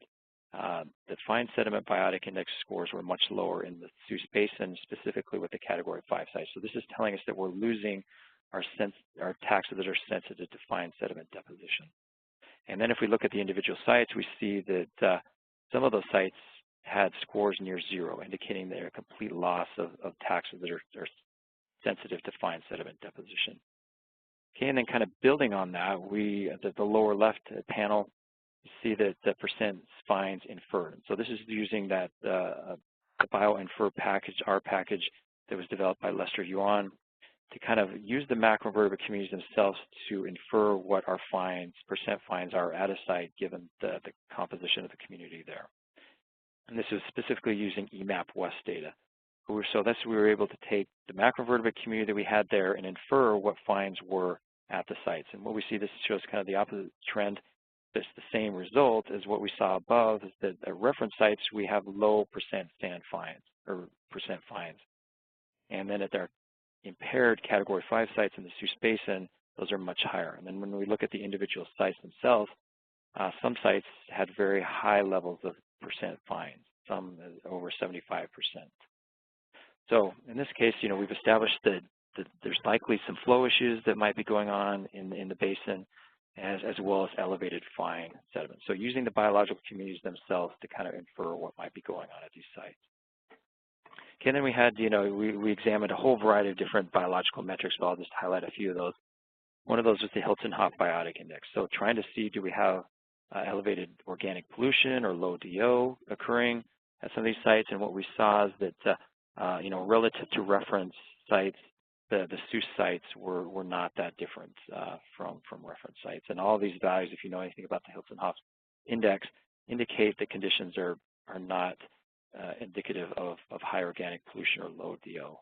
the fine sediment biotic index scores were much lower in the Seuss Basin, specifically with the Category 5 sites. So this is telling us that we're losing our taxa that are sensitive to fine sediment deposition. And then if we look at the individual sites, we see that some of those sites had scores near zero, indicating they're a complete loss of taxa that are sensitive to fine sediment deposition. Okay, and then kind of building on that, the lower left panel, you see that the percent fines inferred. So this is using that the bioinfer package, R package that was developed by Lester Yuan, to kind of use the macroinvertebrate communities themselves to infer what our fines, percent fines are at a site given the composition of the community there. And this is specifically using EMAP West data. So that's we were able to take the macroinvertebrate community that we had there and infer what fines were at the sites. And what we see, this shows kind of the opposite trend. It's the same result as what we saw above, is that at reference sites, we have low percent sand fines, or percent fines. And then at our impaired Category 5 sites in the Seuss Basin, those are much higher. And then when we look at the individual sites themselves, some sites had very high levels of percent fines, some over 75%. So in this case, we've established that there's likely some flow issues that might be going on in the basin, as well as elevated fine sediment. So using the biological communities themselves to kind of infer what might be going on at these sites. Okay, and then we had, we examined a whole variety of different biological metrics, but I'll just highlight a few of those. One of those was the Hilton-Hop Biotic Index. So trying to see, do we have elevated organic pollution or low DO occurring at some of these sites? And what we saw is that, relative to reference sites, the Seuss sites were not that different from reference sites. And all these values, if you know anything about the Hilton-Hop Index, indicate that conditions are not indicative of high organic pollution or low DO.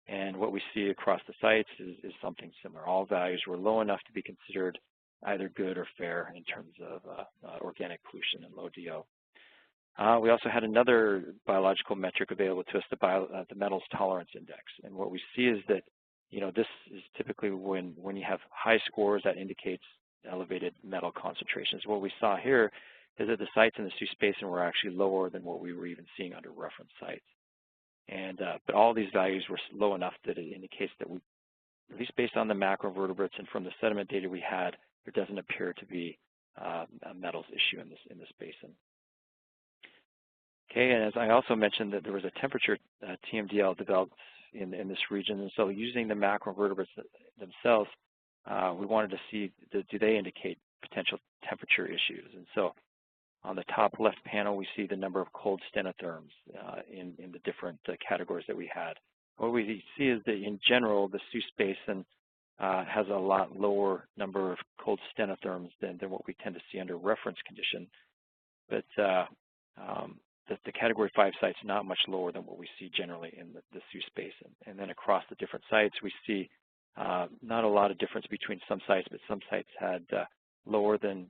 And what we see across the sites is something similar. All values were low enough to be considered either good or fair in terms of organic pollution and low DO. We also had another biological metric available to us, the metals tolerance index. And what we see is that, this is typically when you have high scores, that indicates elevated metal concentrations. What we saw here is that the sites in the Seuss Basin were actually lower than what we were even seeing under reference sites. And but all these values were low enough that it indicates that we, at least based on the macroinvertebrates and from the sediment data we had, there doesn't appear to be a metals issue in this basin. Okay, and as I also mentioned, that there was a temperature TMDL developed in this region, and so using the macroinvertebrates themselves, we wanted to see, do they indicate potential temperature issues? And so on the top left panel, we see the number of cold stenotherms in the different categories that we had. What we see is that in general, the Seuss Basin has a lot lower number of cold stenotherms than what we tend to see under reference condition. But the Category 5 sites not much lower than what we see generally in the Seuss Basin. And then across the different sites, we see not a lot of difference between some sites, but some sites had lower than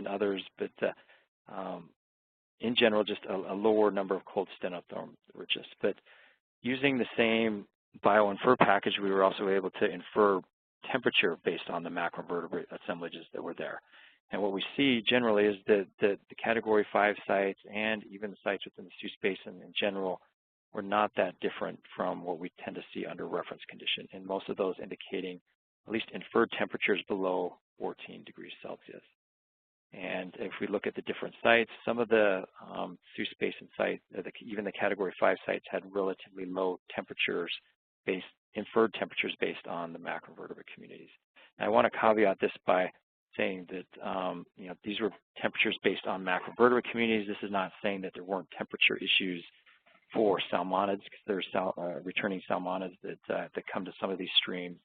others. But in general, just a lower number of cold stenotherm richness. But using the same bioinfer package, we were also able to infer temperature based on the macroinvertebrate assemblages that were there. And what we see generally is that the Category 5 sites and even the sites within the Seuss Basin in general were not that different from what we tend to see under reference condition, and most of those indicating at least inferred temperatures below 14 degrees Celsius. And if we look at the different sites, some of the Seuss Basin sites, even the Category 5 sites, had relatively low temperatures, inferred temperatures based on the macroinvertebrate communities. And I want to caveat this by saying that these were temperatures based on macroinvertebrate communities. This is not saying that there weren't temperature issues for salmonids, because there's returning salmonids that come to some of these streams,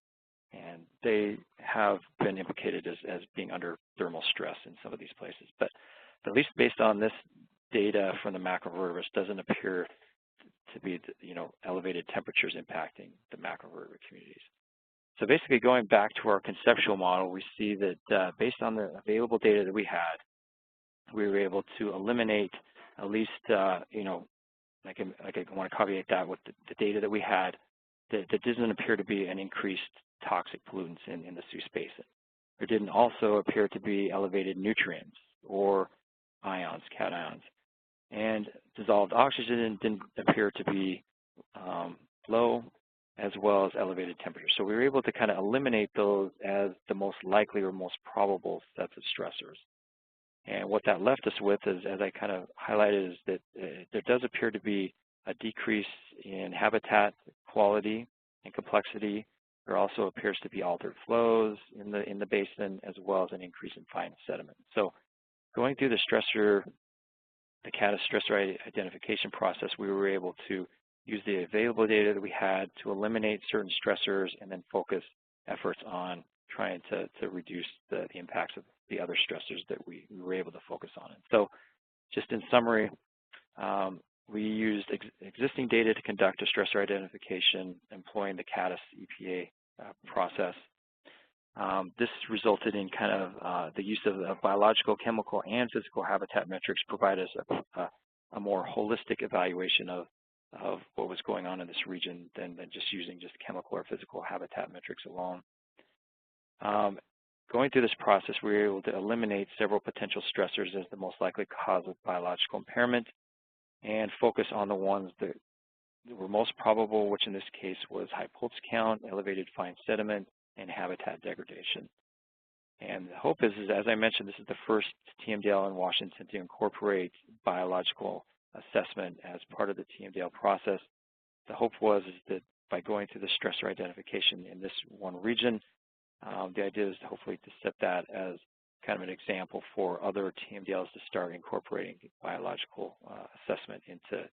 and they have been implicated as being under thermal stress in some of these places. But at least based on this data from the macroinvertebrates, doesn't appear to be elevated temperatures impacting the macroinvertebrate communities. So basically, going back to our conceptual model, we see that based on the available data that we had, we were able to eliminate at least, I want to caveat that with the data that we had, that doesn't appear to be an increased toxic pollutants in the Seuss Basin. There didn't also appear to be elevated nutrients or ions, cations. And dissolved oxygen didn't appear to be low, as well as elevated temperature. So we were able to kind of eliminate those as the most likely or most probable sets of stressors. And what that left us with is, as I kind of highlighted, is that there does appear to be a decrease in habitat quality and complexity. There also appears to be altered flows in the basin, as well as an increase in fine sediment. So going through the Caddis stressor identification process, we were able to use the available data that we had to eliminate certain stressors and then focus efforts on trying to reduce the impacts of the other stressors that we were able to focus on. And so just in summary, we used existing data to conduct a stressor identification employing the Caddis EPA process. This resulted in kind of the use of biological, chemical, and physical habitat metrics provide us a more holistic evaluation of what was going on in this region than just using just chemical or physical habitat metrics alone. Going through this process, we were able to eliminate several potential stressors as the most likely cause of biological impairment and focus on the ones that were most probable, which in this case was high pulse count, elevated fine sediment, and habitat degradation. And the hope is, as I mentioned, this is the first TMDL in Washington to incorporate biological assessment as part of the TMDL process. The hope was that by going through the stressor identification in this one region, the idea is hopefully to set that as kind of an example for other TMDLs to start incorporating biological assessment into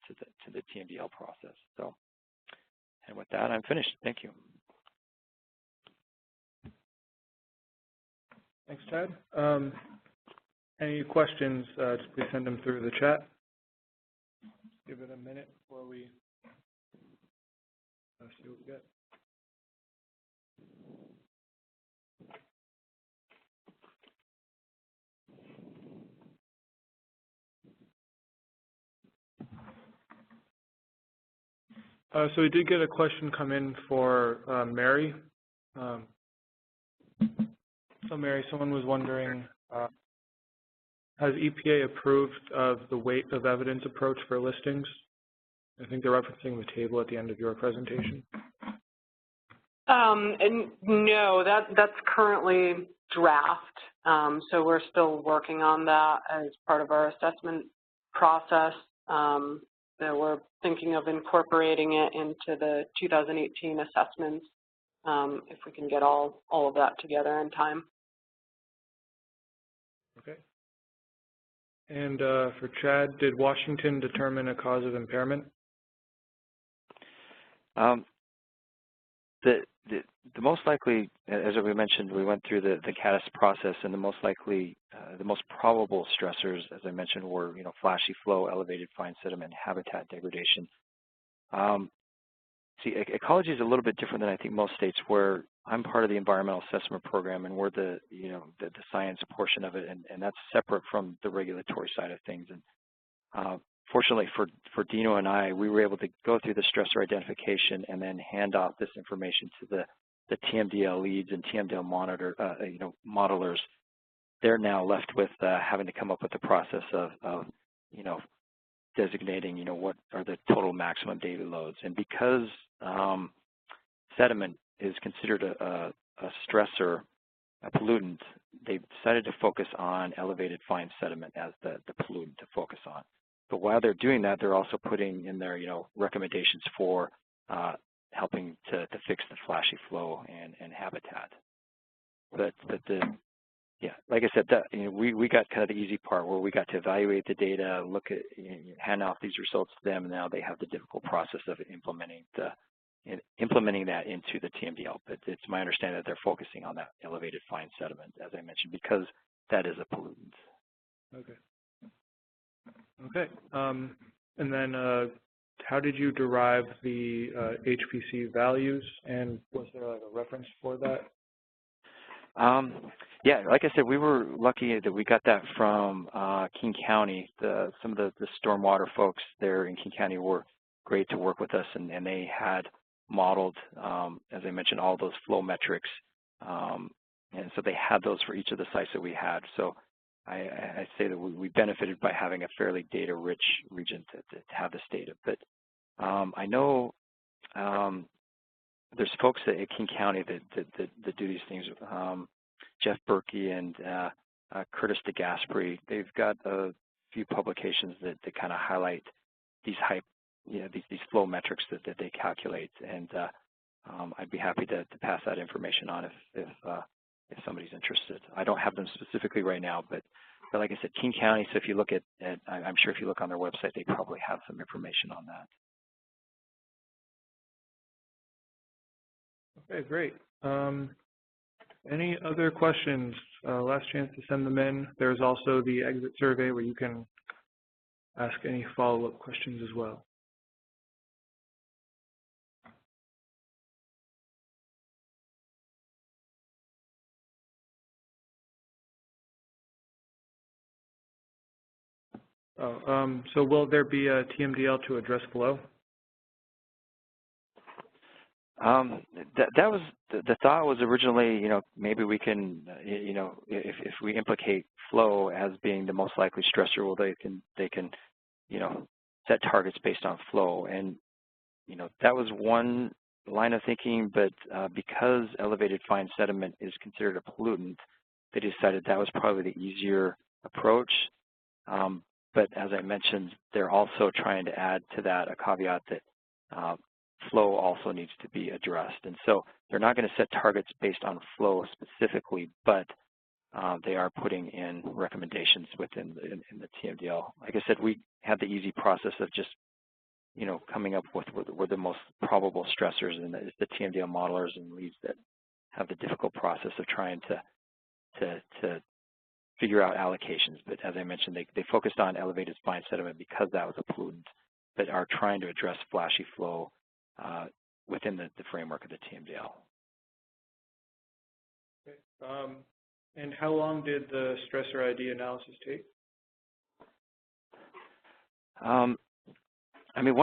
the TMDL process. So, and with that, I'm finished. Thank you. Thanks, Chad. Any questions, just please send them through the chat. Give it a minute before we see what we get. So we did get a question come in for Mary. So Mary, someone was wondering, has EPA approved of the weight of evidence approach for listings? I think they're referencing the table at the end of your presentation. And no, that's currently draft. So we're still working on that as part of our assessment process. That we're thinking of incorporating it into the 2018 assessments if we can get all of that together in time. Okay. And for Chad, did Washington determine a cause of impairment? The most likely, as we mentioned, we went through the Caddis process, and the most likely, the most probable stressors, as I mentioned, were flashy flow, elevated fine sediment, habitat degradation. See, ecology is a little bit different than I think most states, where I'm part of the environmental assessment program, and we're the science portion of it, and that's separate from the regulatory side of things. And fortunately for Dino and I, we were able to go through the stressor identification and then hand off this information to the TMDL leads and TMDL modelers. They're now left with having to come up with the process of designating what are the total maximum daily loads. And because sediment is considered a stressor, a pollutant, they decided to focus on elevated fine sediment as the pollutant to focus on. But while they're doing that, they're also putting in their recommendations for helping to fix the flashy flow and habitat. But yeah, like I said, we got kind of the easy part where we got to evaluate the data, look at, hand off these results to them, and now they have the difficult process of implementing that into the TMDL. But it's my understanding that they're focusing on that elevated fine sediment, as I mentioned, because that is a pollutant. Okay. Okay. And then how did you derive the HPC values, and was there like a reference for that? Yeah, like I said, we were lucky that we got that from King County. Some of the stormwater folks there in King County were great to work with us, and they had modeled, as I mentioned, all those flow metrics. And so they had those for each of the sites that we had. So I say that we benefited by having a fairly data-rich region to have this data. But I know there's folks at King County that do these things. Jeff Berkey and Curtis DeGasperi, they've got a few publications that kind of highlight these these flow metrics that they calculate, and I'd be happy to pass that information on if somebody's interested. I don't have them specifically right now, but like I said, King County. So if you look at I'm sure if you look on their website, they probably have some information on that. Okay, great. Any other questions? Last chance to send them in. There's also the exit survey where you can ask any follow-up questions as well. So will there be a TMDL to address flow? That was the thought was originally, maybe we can, if we implicate flow as being the most likely stressor, well, they can, set targets based on flow, and that was one line of thinking. But because elevated fine sediment is considered a pollutant, they decided that was probably the easier approach. But as I mentioned, they're also trying to add to that a caveat that flow also needs to be addressed. And so they're not going to set targets based on flow specifically, but they are putting in recommendations within the TMDL. Like I said, we had the easy process of just, coming up with the most probable stressors, and it's the TMDL modelers and leads that have the difficult process of trying to figure out allocations. But as I mentioned, they focused on elevated fine sediment because that was a pollutant, but are trying to address flashy flow within the framework of the TMDL. Okay. And how long did the stressor ID analysis take? I mean,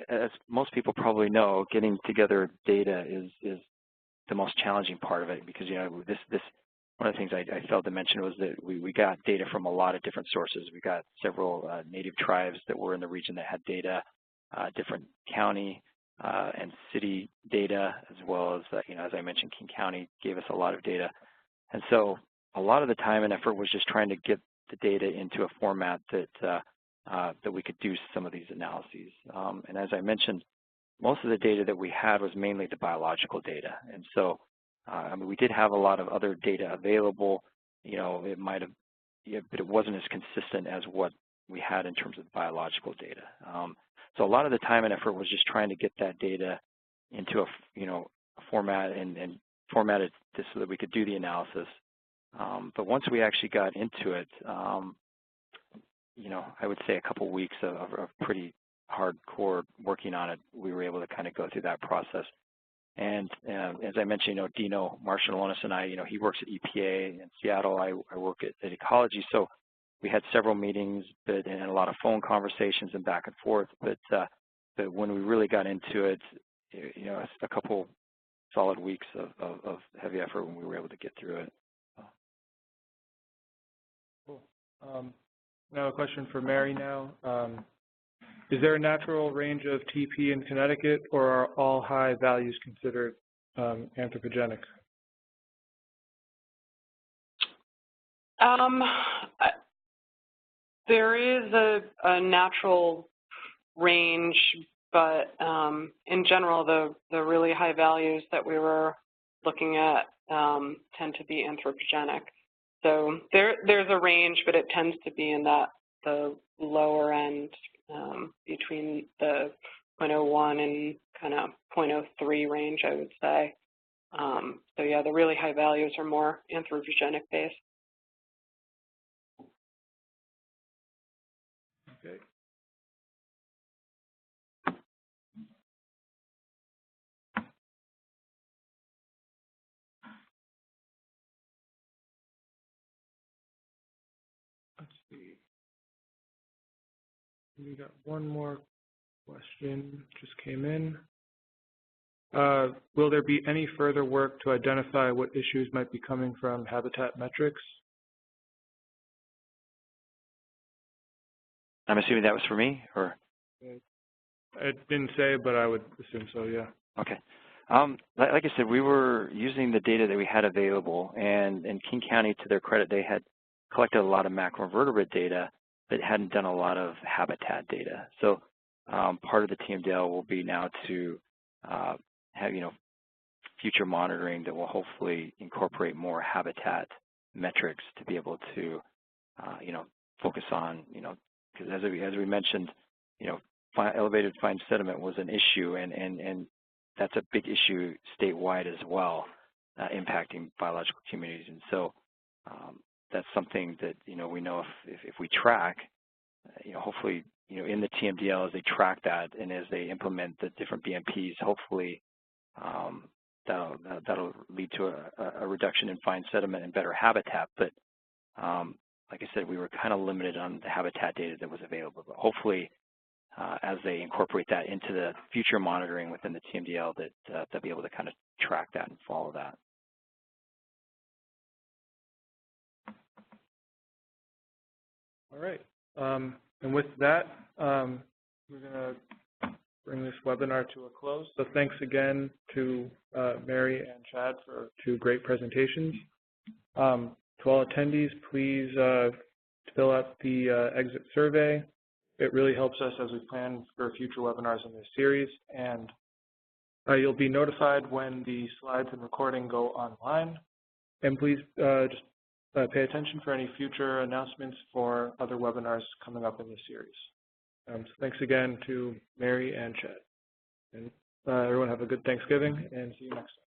as most people probably know, getting together data is the most challenging part of it, because this one of the things I failed to mention was that we got data from a lot of different sources. We got several native tribes that were in the region that had data, different county and city data, as well as, as I mentioned, King County gave us a lot of data. And so a lot of the time and effort was just trying to get the data into a format that that we could do some of these analyses. And as I mentioned, most of the data that we had was mainly the biological data. And so, I mean, we did have a lot of other data available. It might have, but it wasn't as consistent as what we had in terms of biological data. So a lot of the time and effort was just trying to get that data into a, a format and format it so that we could do the analysis. But once we actually got into it, I would say a couple weeks of pretty hardcore working on it, we were able to kind of go through that process. And as I mentioned, Dino Marshalonis and I, he works at EPA in Seattle. I work at Ecology. So we had several meetings and a lot of phone conversations and back and forth. But when we really got into it, it's a couple solid weeks of heavy effort when we were able to get through it. Cool. Now a question for Mary now. Is there a natural range of TP in Connecticut, or are all high values considered anthropogenic? There is a natural range, but in general, the really high values that we were looking at tend to be anthropogenic. So there's a range, but it tends to be in the lower end, between the 0.01 and kind of 0.03 range, I would say. So yeah, the really high values are more anthropogenic based. Okay. Let's see. We got one more question just came in. Will there be any further work to identify what issues might be coming from habitat metrics? I'm assuming that was for me, or? I didn't say, but I would assume so, yeah. Okay. Like I said, we were using the data that we had available, and King County, to their credit, they had collected a lot of macroinvertebrate data, but hadn't done a lot of habitat data. So part of the TMDL will be now to have, future monitoring that will hopefully incorporate more habitat metrics to be able to, focus on, because as we mentioned, elevated fine sediment was an issue, and that's a big issue statewide as well, impacting biological communities. And so that's something that, we know if we track, hopefully, in the TMDL, as they track that and as they implement the different BMPs, hopefully that'll lead to a reduction in fine sediment and better habitat. But like I said, we were kind of limited on the habitat data that was available. But hopefully, as they incorporate that into the future monitoring within the TMDL, that they'll be able to kind of track that and follow that. All right. And with that, we're going to bring this webinar to a close. So thanks again to Mary and Chad for two great presentations. To all attendees, please fill out the exit survey. It really helps us as we plan for future webinars in this series. And you'll be notified when the slides and recording go online. And please just pay attention for any future announcements for other webinars coming up in this series. So thanks again to Mary and Chad. And everyone have a good Thanksgiving, and see you next time.